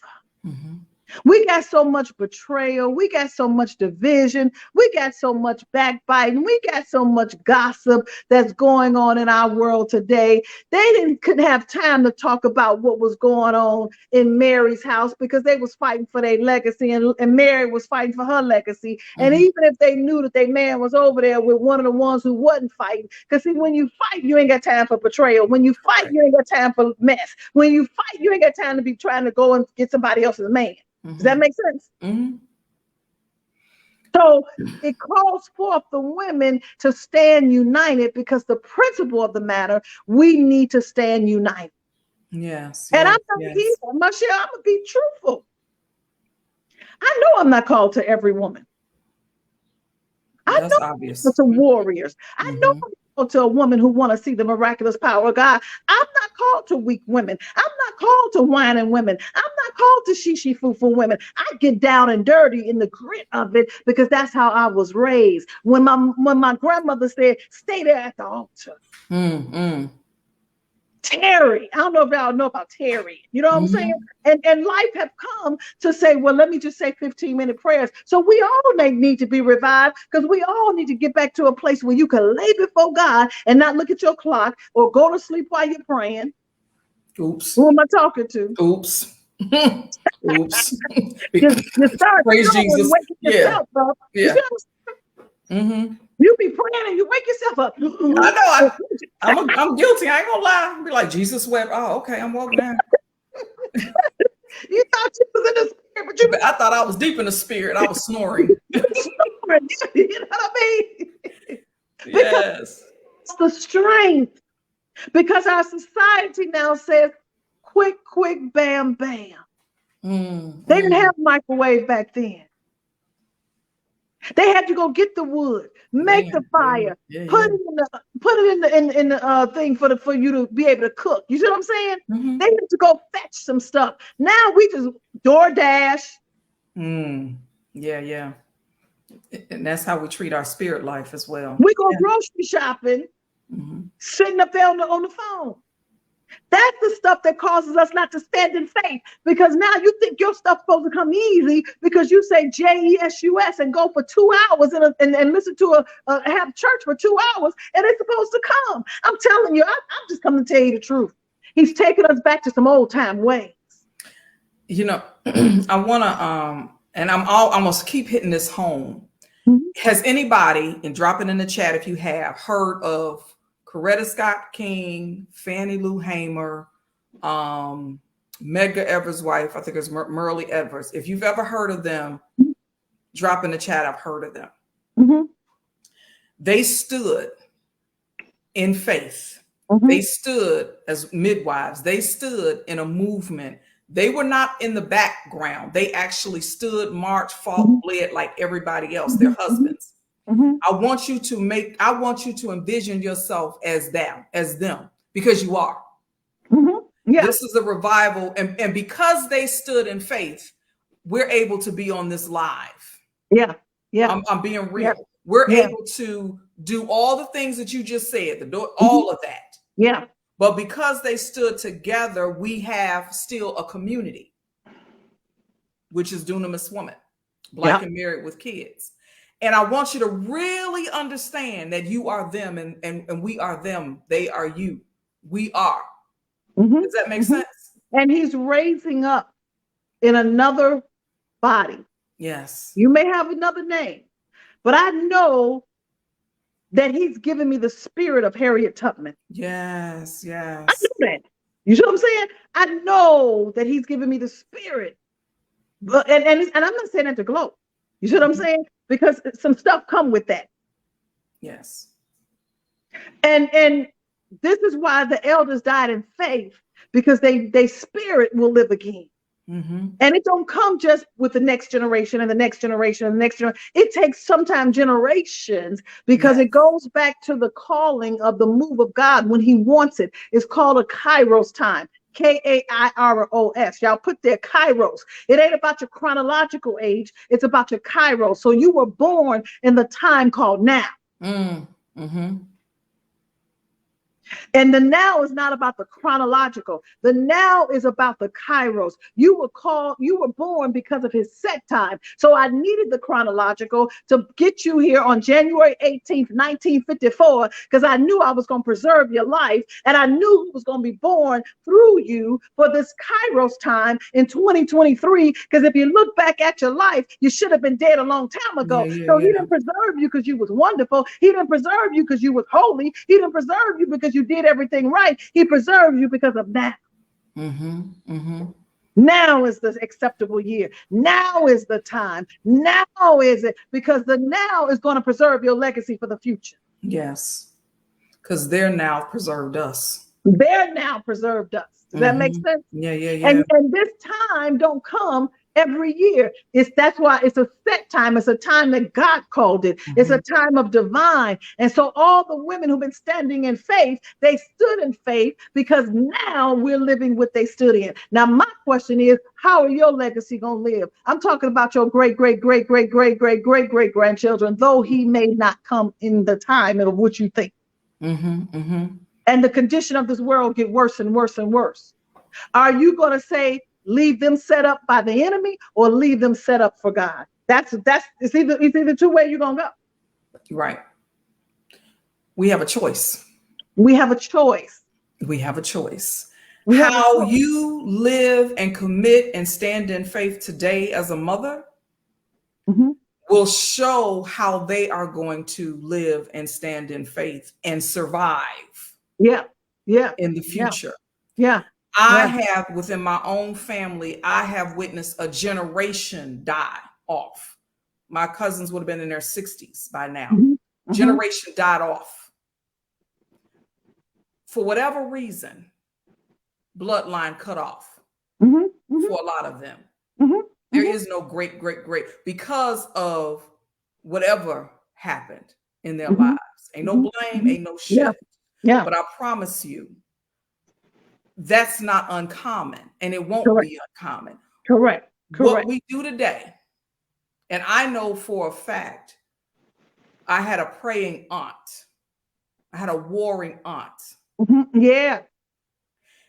Speaker 1: We got so much betrayal. We got so much division. We got so much backbiting. We got so much gossip that's going on in our world today. They couldn't have time to talk about what was going on in Mary's house because they was fighting for their legacy and Mary was fighting for her legacy. And even if they knew that their man was over there with one of the ones who wasn't fighting, because see, when you fight, you ain't got time for betrayal. When you fight, you ain't got time for mess. When you fight, you ain't got time to be trying to go and get somebody else's man. Does that make sense? So it calls forth the women to stand united because the principle of the matter, we need to stand united. Yes. And I'm not evil, Michelle, I'm gonna be truthful. I know I'm not called to every woman. I know obvious. To warriors. I know I'm called to a woman who want to see the miraculous power of God. I'm not called to weak women. I'm not called to whining women. I'm not called to she-foo-foo women. I get down and dirty in the grit of it because that's how I was raised. When my grandmother said, stay there at the altar. Terry, I don't know if y'all know about Terry. You know what I'm saying? And life have come to say, well, let me just say 15-minute prayers. So we all need to be revived because we all need to get back to a place where you can lay before God and not look at your clock or go to sleep while you're praying.
Speaker 2: Oops.
Speaker 1: Who am I talking to?
Speaker 2: Oops. Oops.
Speaker 1: You start
Speaker 2: praise Jesus.
Speaker 1: Yourself up.
Speaker 2: Yeah.
Speaker 1: You be praying and you wake yourself up.
Speaker 2: I know. I'm guilty. I ain't gonna lie. I'll be like, Jesus wept. Oh, okay. I'm walking down.
Speaker 1: You thought you was in the spirit, but
Speaker 2: I thought I was deep in the spirit. I was snoring.
Speaker 1: You know what I mean?
Speaker 2: Yes.
Speaker 1: It's the strength. Because our society now says, quick, bam, bam. They didn't have microwave back then. They had to go get the wood, make the fire, put it in the thing for you to be able to cook. You see what I'm saying? They had to go fetch some stuff. Now we just DoorDash.
Speaker 2: Yeah. And that's how we treat our spirit life as well.
Speaker 1: We go grocery shopping, sitting up there on the phone. That's the stuff that causes us not to stand in faith, because now you think your stuff's supposed to come easy because you say Jesus and go for 2 hours and listen to have church for 2 hours and it's supposed to come. I'm telling you, I'm just coming to tell you the truth. He's taking us back to some old time ways.
Speaker 2: You know, I want to, and I'm gonna keep hitting this home.
Speaker 1: Mm-hmm.
Speaker 2: Has anybody, and drop it in the chat if you have, heard of Coretta Scott King, Fannie Lou Hamer, Medgar Evers' wife? I think it's Myrlie Edwards. If you've ever heard of them, drop in the chat. I've heard of them.
Speaker 1: Mm-hmm.
Speaker 2: They stood in faith.
Speaker 1: Mm-hmm.
Speaker 2: They stood as midwives. They stood in a movement. They were not in the background. They actually stood, marched, fought, bled like everybody else, their husbands.
Speaker 1: Mm-hmm.
Speaker 2: I want you to envision yourself as them, because you are.
Speaker 1: Mm-hmm. Yeah.
Speaker 2: This is a revival. And because they stood in faith, we're able to be on this live.
Speaker 1: Yeah. Yeah.
Speaker 2: I'm being real.
Speaker 1: Yeah.
Speaker 2: We're able to do all the things that you just said, all of that.
Speaker 1: Yeah.
Speaker 2: But because they stood together, we have still a community, which is Dunamis Woman, Black and married with kids. And I want you to really understand that you are them and we are them. They are you. We are. Mm-hmm. Does that make sense?
Speaker 1: And he's raising up in another body.
Speaker 2: Yes.
Speaker 1: You may have another name, but I know that he's given me the spirit of Harriet Tubman.
Speaker 2: Yes, yes.
Speaker 1: I know that. You see what I'm saying? I know that he's given me the spirit. But and I'm not saying that to gloat. You see what I'm saying? Because some stuff come with that.
Speaker 2: Yes.
Speaker 1: And this is why the elders died in faith, because they spirit will live again. Mm-hmm. And it don't come just with the next generation and the next generation and the next generation. It takes sometimes generations, because it goes back to the calling of the move of God when he wants it. It's called a Kairos time. Kairos. Y'all put there Kairos. It ain't about your chronological age. It's about your Kairos. So you were born in the time called now. Mm-hmm. And the now is not about the chronological. The now is about the Kairos. You were born because of his set time. So I needed the chronological to get you here on January 18th, 1954, because I knew I was going to preserve your life. And I knew who was going to be born through you for this Kairos time in 2023. Because if you look back at your life, you should have been dead a long time ago. He didn't preserve you because you was wonderful. He didn't preserve you because you was holy. He didn't preserve you because you did everything right. He preserved you because of that. Mm-hmm. Mm-hmm. Now is the acceptable year. Now is the time. Now is it, because the now is going to preserve your legacy for the future.
Speaker 2: Yes, because they're now preserved us.
Speaker 1: They're now preserved us. Does that make sense?
Speaker 2: Yeah.
Speaker 1: And this time don't come every year. That's why it's a set time. It's a time that God called it. Mm-hmm. It's a time of divine. And so all the women who've been standing in faith, they stood in faith because now we're living what they stood in. Now, my question is, how are your legacy going to live? I'm talking about your great grandchildren, though he may not come in the time of what you think. Mm-hmm, mm-hmm. And the condition of this world get worse and worse and worse. Are you going to say, leave them set up by the enemy, or leave them set up for God? It's either two ways you're going to go.
Speaker 2: Right. We have a choice.
Speaker 1: We have a choice.
Speaker 2: How you live and commit and stand in faith today as a mother will show how they are going to live and stand in faith and survive. Yeah. In the future.
Speaker 1: Yeah.
Speaker 2: I have, within my own family, I have witnessed a generation die off. My cousins would have been in their 60s by now. Mm-hmm. Generation died off. For whatever reason, bloodline cut off for a lot of them. There is no great, because of whatever happened in their lives. Ain't no blame, ain't no shit. Yeah. But I promise you, that's not uncommon, and it won't be uncommon.
Speaker 1: Correct.
Speaker 2: What we do today, and I know for a fact, I had a praying aunt. I had a warring aunt. Yeah.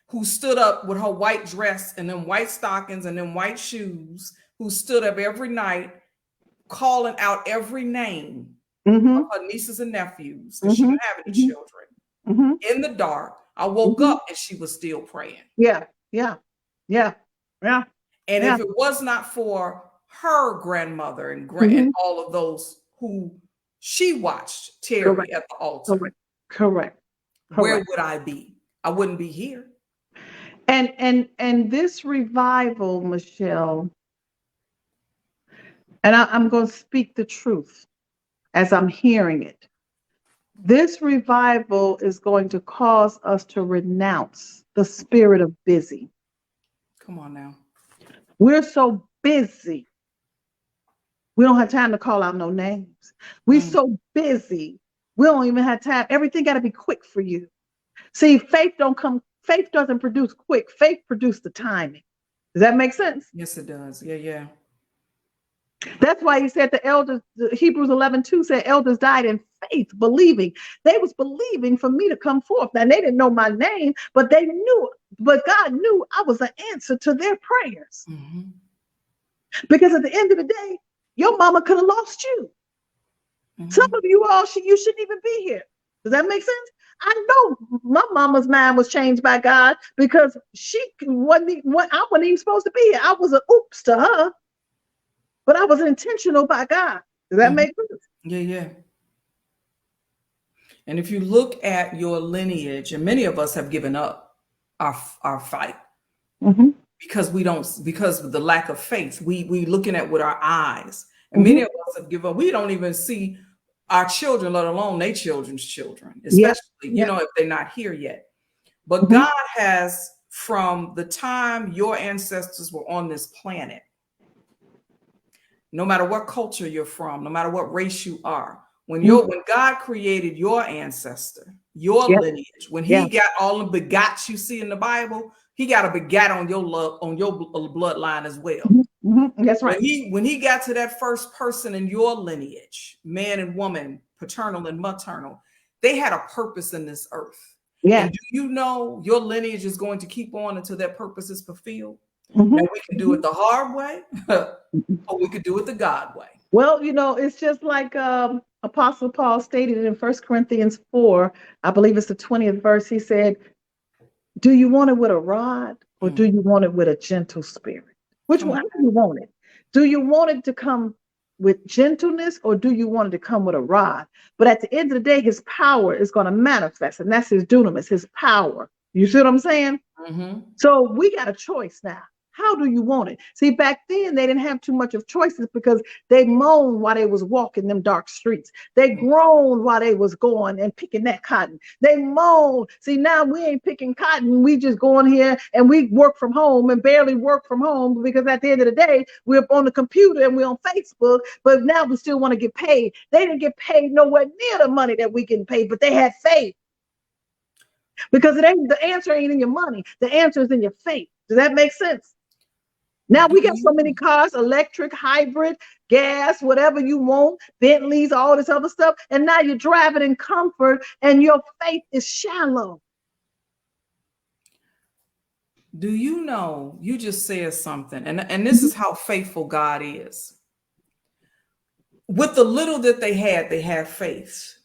Speaker 2: Who stood up with her white dress and them white stockings and them white shoes, who stood up every night calling out every name of her nieces and nephews, because she didn't have any children, in the dark, I woke up and she was still praying.
Speaker 1: Yeah, yeah, yeah, yeah.
Speaker 2: And
Speaker 1: Yeah.
Speaker 2: if it was not for her grandmother and all of those who she watched Terry at the altar,
Speaker 1: Correct.
Speaker 2: Where would I be? I wouldn't be here.
Speaker 1: And this revival, Michelle, and I'm going to speak the truth as I'm hearing it. This revival is going to cause us to renounce the spirit of busy.
Speaker 2: Come on now.
Speaker 1: We're so busy. We don't have time to call out no names. We're so busy. We don't even have time. Everything got to be quick for you. See, faith doesn't produce quick. Faith produces the timing. Does that make sense?
Speaker 2: Yes, it does. Yeah.
Speaker 1: That's why he said the elders, Hebrews 11:2 said elders died in faith, believing. They was believing for me to come forth. Now, they didn't know my name, but God knew I was an answer to their prayers. Because at the end of the day, your mama could have lost you. Some of you you shouldn't even be here. Does that make sense? I know my mama's mind was changed by God because I wasn't even supposed to be here. I was an oops to her, but I was intentional by God. Does that make sense?
Speaker 2: Yeah. And if you look at your lineage, and many of us have given up our fight because of the lack of faith. We looking at with our eyes, and many of us have given up. We don't even see our children, let alone their children's children, especially, if they're not here yet. But God has, from the time your ancestors were on this planet, no matter what culture you're from, no matter what race you are, when God created your ancestor, your lineage, when he got all the begats you see in the Bible, he got a begat on your bloodline as well.
Speaker 1: That's right.
Speaker 2: When he got to that first person in your lineage, man and woman, paternal and maternal, they had a purpose in this earth.
Speaker 1: Yeah.
Speaker 2: And do you know your lineage is going to keep on until that purpose is fulfilled? And we can do it the hard way, or we could do it the God way.
Speaker 1: Well, it's just like Apostle Paul stated in 1 Corinthians 4, I believe it's the 20th verse. He said, do you want it with a rod or do you want it with a gentle spirit? Which one do you want it? Do you want it to come with gentleness or do you want it to come with a rod? But at the end of the day, his power is going to manifest, and that's his dunamis, his power. You see what I'm saying? So we got a choice now. How do you want it? See, back then they didn't have too much of choices because they moaned while they was walking them dark streets. They groaned while they was going and picking that cotton. They moaned. See, now we ain't picking cotton. We just going here and we work from home and barely work from home because at the end of the day, we're on the computer and we're on Facebook, but now we still want to get paid. They didn't get paid nowhere near the money that we getting paid, but they had faith. Because the answer ain't in your money. The answer is in your faith. Does that make sense? Now we got so many cars, electric, hybrid, gas, whatever you want, Bentleys, all this other stuff. And now you're driving in comfort and your faith is shallow.
Speaker 2: Do you know, you just said something, and this is how faithful God is. With the little that they had faith.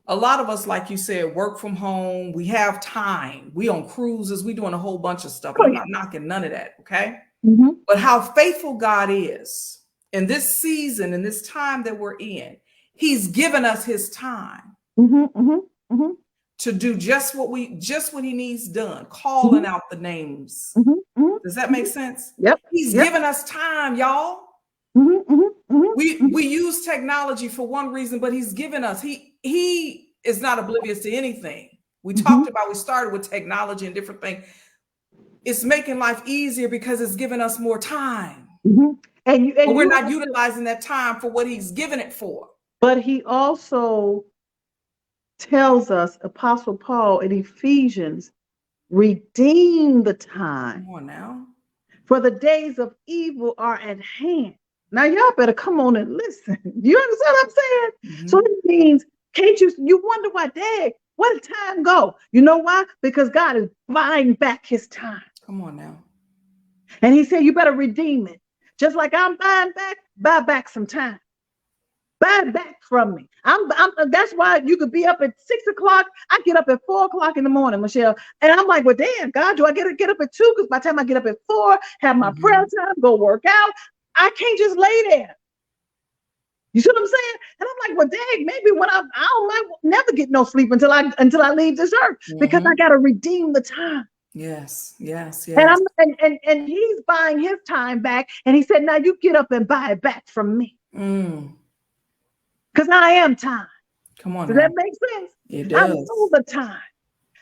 Speaker 2: A lot of us, like you said, work from home. We have time. We on cruises. We doing a whole bunch of stuff. I'm not knocking none of that, okay? But how faithful God is in this season, in this time that we're in, he's given us his time to do just what he needs done, calling out the names. Does that make sense?
Speaker 1: Yep.
Speaker 2: He's given us time, y'all. We use technology for one reason, but he's given us, he is not oblivious to anything. We started with technology and different things. It's making life easier because it's giving us more time. But we're not utilizing that time for what he's given it for.
Speaker 1: But he also tells us, Apostle Paul in Ephesians, redeem the time.
Speaker 2: Come on now.
Speaker 1: For the days of evil are at hand. Now y'all better come on and listen. You understand what I'm saying? So it means, you wonder why, Dad, where did time go? You know why? Because God is buying back his time.
Speaker 2: Come on now.
Speaker 1: And he said, you better redeem it. Just like I'm buy back some time. Buy it back from me. That's why you could be up at 6 o'clock. I get up at 4 o'clock in the morning, Michelle. And I'm like, well, damn, God, do I get up at 2? Because by the time I get up at 4, have my prayer time, go work out, I can't just lay there. You see what I'm saying? And I'm like, well, dang, maybe when I might never get no sleep until I leave this earth, because I got to redeem the time.
Speaker 2: Yes.
Speaker 1: And he's buying his time back. And he said, now you get up and buy it back from me. Because I am time.
Speaker 2: Come on.
Speaker 1: Does that make sense?
Speaker 2: It does.
Speaker 1: I'm all the time.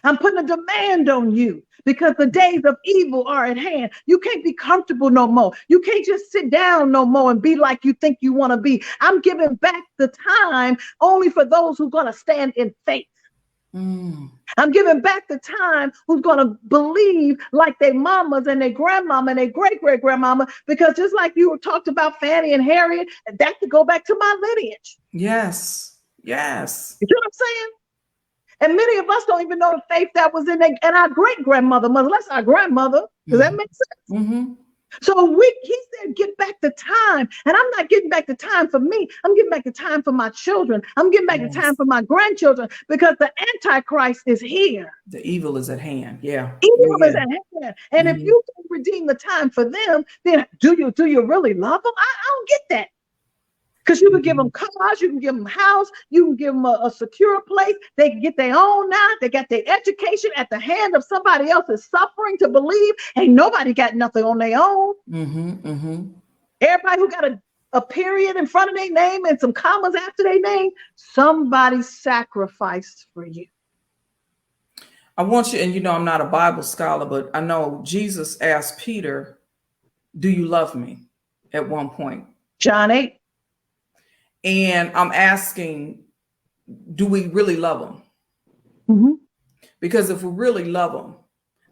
Speaker 1: I'm putting a demand on you because the days of evil are at hand. You can't be comfortable no more. You can't just sit down no more and be like you think you want to be. I'm giving back the time only for those who are going to stand in faith. I'm giving back the time who's going to believe like their mamas and their grandmama and their great-great-grandmama, because just like you talked about Fanny and Harriet, that could go back to my lineage.
Speaker 2: Yes.
Speaker 1: You know what I'm saying? And many of us don't even know the faith that was in our great-grandmother, much less our grandmother. Does that make sense? So he said, get back the time. And I'm not getting back the time for me. I'm getting back the time for my children. I'm getting back the time for my grandchildren, because the Antichrist is here.
Speaker 2: The evil is at hand. Yeah.
Speaker 1: Evil is at hand. And if you can redeem the time for them, then do you really love them? I don't get that. Because you can give them cars, you can give them a house, you can give them a secure place. They can get their own now. They got their education at the hand of somebody else's suffering to believe. Ain't nobody got nothing on their own. Everybody who got a period in front of their name and some commas after their name, somebody sacrificed for you.
Speaker 2: I want you, and you know, I'm not a Bible scholar, but I know Jesus asked Peter, do you love me? At one point.
Speaker 1: John 8.
Speaker 2: And I'm asking, do we really love him? Because if we really love him,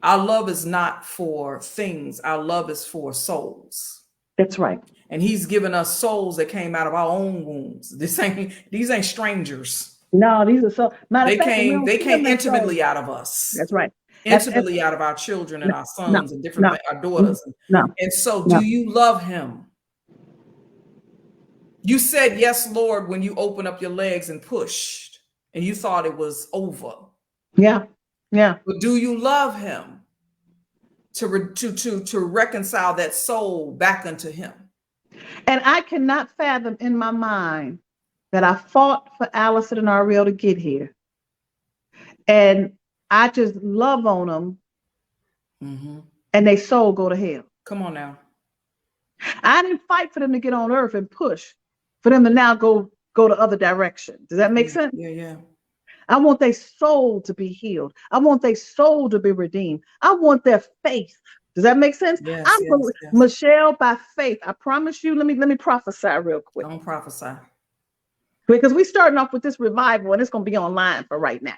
Speaker 2: our love is not for things. Our love is for souls.
Speaker 1: That's right.
Speaker 2: And he's given us souls that came out of our own wombs. These ain't strangers.
Speaker 1: No, these are so.
Speaker 2: They came intimately out of us.
Speaker 1: That's right.
Speaker 2: Intimately out of our children and our sons and different our daughters. And so, do you love him? You said, yes, Lord, when you opened up your legs and pushed and you thought it was over.
Speaker 1: Yeah.
Speaker 2: But do you love him to reconcile that soul back unto him?
Speaker 1: And I cannot fathom in my mind that I fought for Allison and Ariel to get here. And I just love on them and their soul go to hell.
Speaker 2: Come on now.
Speaker 1: I didn't fight for them to get on earth and push for them to now go the other direction. Does that make sense?
Speaker 2: Yeah.
Speaker 1: I want their soul to be healed. I want their soul to be redeemed. I want their faith. Does that make sense?
Speaker 2: Yes.
Speaker 1: Michelle, by faith, I promise you, let me prophesy real quick.
Speaker 2: Don't prophesy.
Speaker 1: Because we're starting off with this revival and it's going to be online for right now.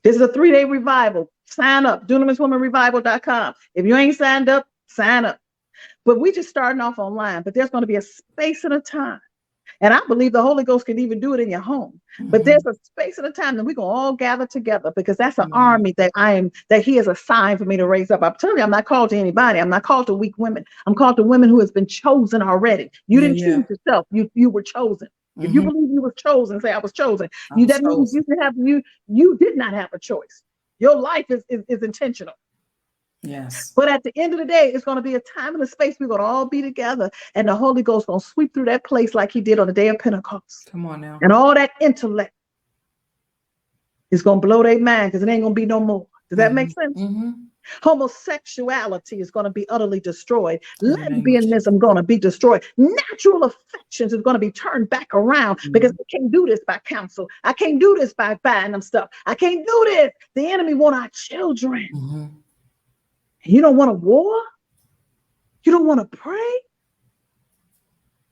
Speaker 1: This is a 3-day revival. Sign up, DunamisWomanRevival.com. If you ain't signed up, sign up. But we just starting off online, but there's going to be a space and a time. And I believe the Holy Ghost can even do it in your home. But there's a space and a time that we're going to all gather together, because that's an army that he has assigned for me to raise up. I'm telling you, I'm not called to anybody. I'm not called to weak women. I'm called to women who has been chosen already. You didn't choose yourself. You were chosen. If you believe you were chosen, say I was chosen. That means you did not have a choice. Your life is intentional.
Speaker 2: Yes.
Speaker 1: But at the end of the day, it's going to be a time and a space we're going to all be together, and the Holy Ghost going to sweep through that place like he did on the day of Pentecost.
Speaker 2: Come on now.
Speaker 1: And all that intellect is going to blow their mind, because it ain't going to be no more. Does that make sense? Homosexuality is going to be utterly destroyed. Lesbianism going to be destroyed. Natural affections is going to be turned back around, because I can't do this by counsel. I can't do this by buying them stuff. I can't do this. The enemy want our children. You don't want to war? You don't want to pray?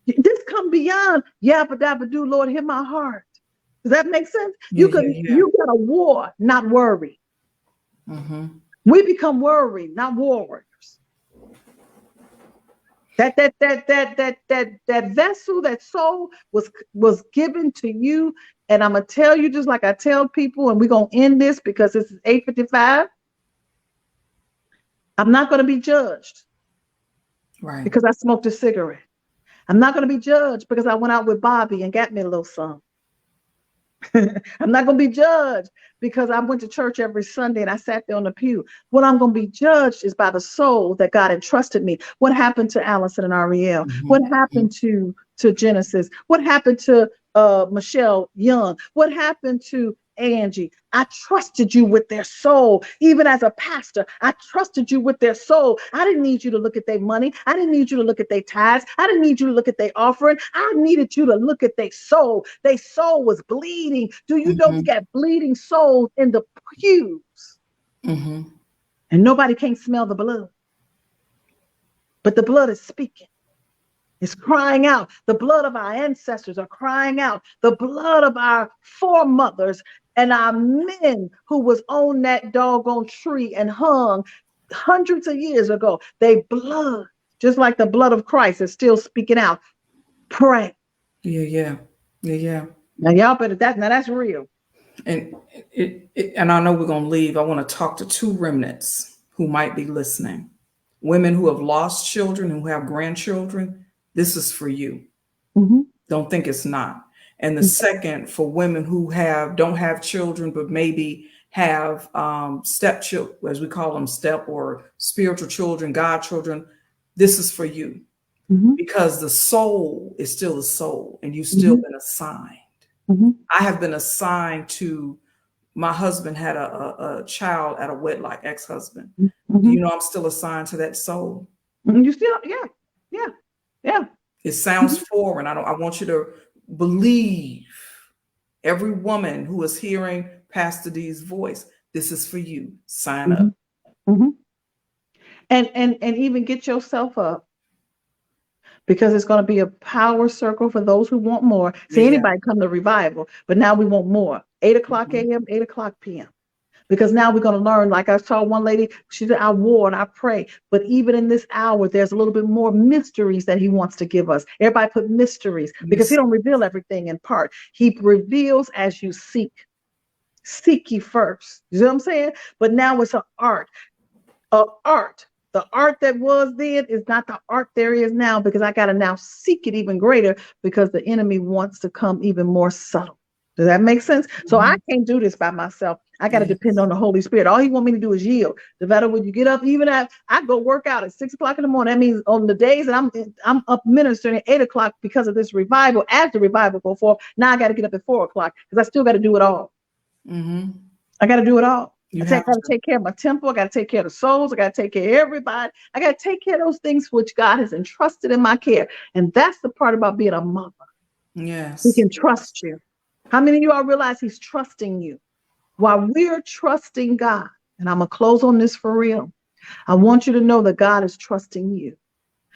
Speaker 1: This come beyond yabba dabba do, Lord, hear my heart. Does that make sense? You got a war, not worry. We become worried, not war warriors. That vessel, that soul was given to you. And I'm gonna tell you, just like I tell people, and we're gonna end this because this is 8:55. I'm not going to be judged,
Speaker 2: right?
Speaker 1: Because I smoked a cigarette. I'm not going to be judged because I went out with Bobby and got me a little something. I'm not going to be judged because I went to church every Sunday and I sat there on the pew. What I'm going to be judged is by the soul that God entrusted me. What happened to Allison and Ariel? What happened to Genesis? What happened to Michelle Young? What happened to Angie? I trusted you with their soul. Even as a pastor, I trusted you with their soul. I didn't need you to look at their money. I didn't need you to look at their tithes. I didn't need you to look at their offering. I needed you to look at their soul. Their soul was bleeding. Do you know we got bleeding souls in the pews? And nobody can smell the blood. But the blood is speaking. It's crying out. The blood of our ancestors are crying out. The blood of our foremothers and our men who was on that doggone tree and hung hundreds of years ago. They blood, just like the blood of Christ, is still speaking out. Pray.
Speaker 2: Yeah.
Speaker 1: Now y'all better that's real.
Speaker 2: And and I know we're gonna leave. I want to talk to two remnants who might be listening. Women who have lost children, who have grandchildren. This is for you. Don't think it's not. And the second, for women who don't have children, but maybe have stepchildren, as we call them, step or spiritual children, godchildren. This is for you, because the soul is still the soul, and you've still been assigned. I have been assigned to. My husband had a child at a wedlock, ex-husband. You know, I'm still assigned to that soul.
Speaker 1: You still, yeah.
Speaker 2: It sounds foreign. I want you to believe, every woman who is hearing Pastor D's voice, this is for you. Sign up.
Speaker 1: And even get yourself up, because it's going to be a power circle for those who want more. See, anybody come to revival, but now we want more. 8 o'clock a.m., 8 o'clock p.m. Because now we're going to learn, like I saw one lady, she said, I war and I pray. But even in this hour, there's a little bit more mysteries that he wants to give us. Everybody put mysteries, because he don't reveal everything in part. He reveals as you seek. Seek ye first. You know what I'm saying? But now it's an art. The art that was then is not the art there is now, because I got to now seek it even greater, because the enemy wants to come even more subtle. Does that make sense? So I can't do this by myself. I got to depend on the Holy Spirit. All he want me to do is yield. The better when you get up, even I go work out at 6 o'clock in the morning. That means on the days that I'm up ministering at 8 o'clock because of this revival, as the revival go forth, now I got to get up at 4 o'clock because I still got to do it all. I got to do it all. I got to take care of my temple. I got to take care of the souls. I got to take care of everybody. I got to take care of those things which God has entrusted in my care. And that's the part about being a mother.
Speaker 2: Yes.
Speaker 1: He can trust you. How many of you all realize he's trusting you? While we're trusting God, and I'm going to close on this for real, I want you to know that God is trusting you.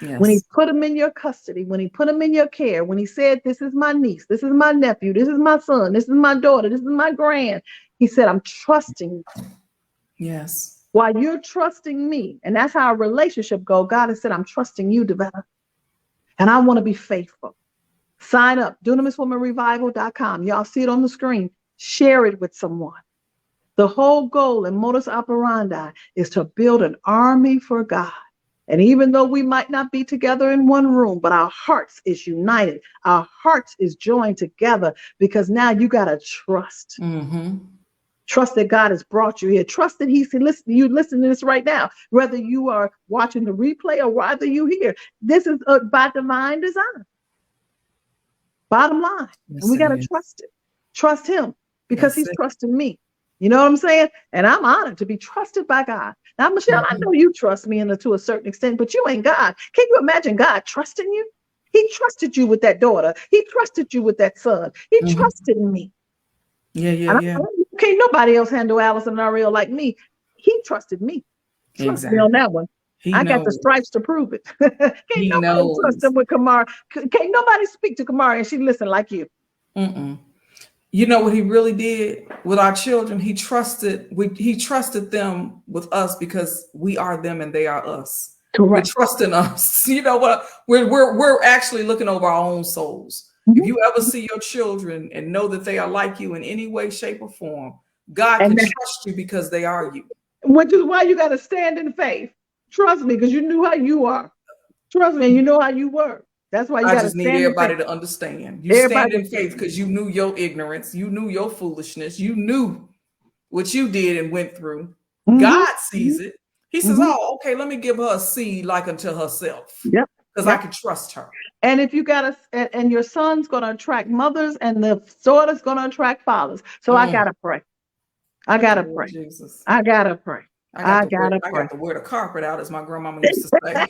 Speaker 1: Yes. When he put them in your custody, when he put them in your care, when he said, this is my niece, this is my nephew, this is my son, this is my daughter, this is my grand, he said, I'm trusting you.
Speaker 2: Yes.
Speaker 1: While you're trusting me, and that's how our relationship goes, God has said, I'm trusting you, Devetta, and I want to be faithful. Sign up, DunamisWomanRevival.com. Y'all see it on the screen. Share it with someone. The whole goal and modus operandi is to build an army for God. And even though we might not be together in one room, but our hearts is united. Our hearts is joined together, because now you got to trust. Trust that God has brought you here. Trust that he's listening. You listen to this right now, whether you are watching the replay or whether you hear. This is by divine design. Bottom line. Yes, and we got to trust it. Trust him, because he's trusting me. You know what I'm saying? And I'm honored to be trusted by God. Now, Michelle, I know you trust me to a certain extent, but you ain't God. Can you imagine God trusting you? He trusted you with that daughter. He trusted you with that son. He trusted me.
Speaker 2: Yeah.
Speaker 1: Can't nobody else handle Allison and Ariel like me. He trusted me. Trust me on that one. I got the stripes to prove it. Can't nobody trust him with Kamara. Can't nobody speak to Kamara and she listen like you.
Speaker 2: You know what he really did with our children? He trusted them with us because we are them and they are us.
Speaker 1: Correct.
Speaker 2: We're trusting us. You know what? We're actually looking over our own souls. If you ever see your children and know that they are like you in any way, shape, or form, God can trust you because they are you.
Speaker 1: Which is why you got to stand in faith. Trust me, because you knew how you are. Trust me, and you know how you were. That's why you
Speaker 2: I
Speaker 1: got to
Speaker 2: just need
Speaker 1: stand in
Speaker 2: everybody
Speaker 1: faith.
Speaker 2: to understand. You stand in faith because you knew your ignorance, you knew your foolishness, you knew what you did and went through. God sees it. He says, "Oh, okay, let me give her a seed like unto herself,
Speaker 1: Yep.
Speaker 2: because I can trust her."
Speaker 1: And if you got and your son's going to attract mothers, and the daughter's going to attract fathers. So I got to pray. I got to pray.
Speaker 2: Jesus.
Speaker 1: I got to pray. I gotta
Speaker 2: I
Speaker 1: pray.
Speaker 2: got to wear the carpet out, as my grandmama used to say.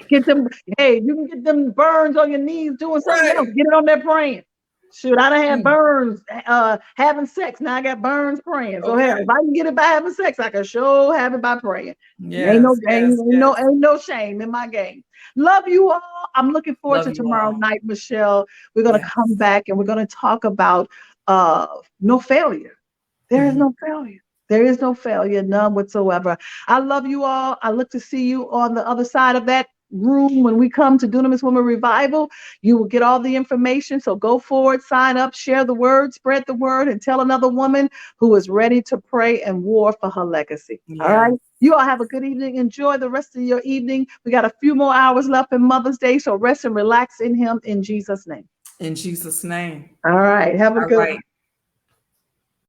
Speaker 1: Get them. Hey, you can get them burns on your knees doing something else. Get it on there praying. Shoot, I done had burns having sex. Now I got burns praying. So hell, if I can get it by having sex, I can sure have it by praying. Ain't no shame in my game. Love you all. I'm looking forward to tomorrow night, Michelle. We're gonna come back and we're gonna talk about no failure. There is no failure. There is no failure, none whatsoever. I love you all. I look to see you on the other side of that room when we come to Dunamis Women Revival. You will get all the information. So go forward, sign up, share the word, spread the word, and tell another woman who is ready to pray and war for her legacy. All right. You all have a good evening. Enjoy the rest of your evening. We got a few more hours left in Mother's Day. So rest and relax in Him in Jesus' name.
Speaker 2: In Jesus' name.
Speaker 1: All right. Have a good one.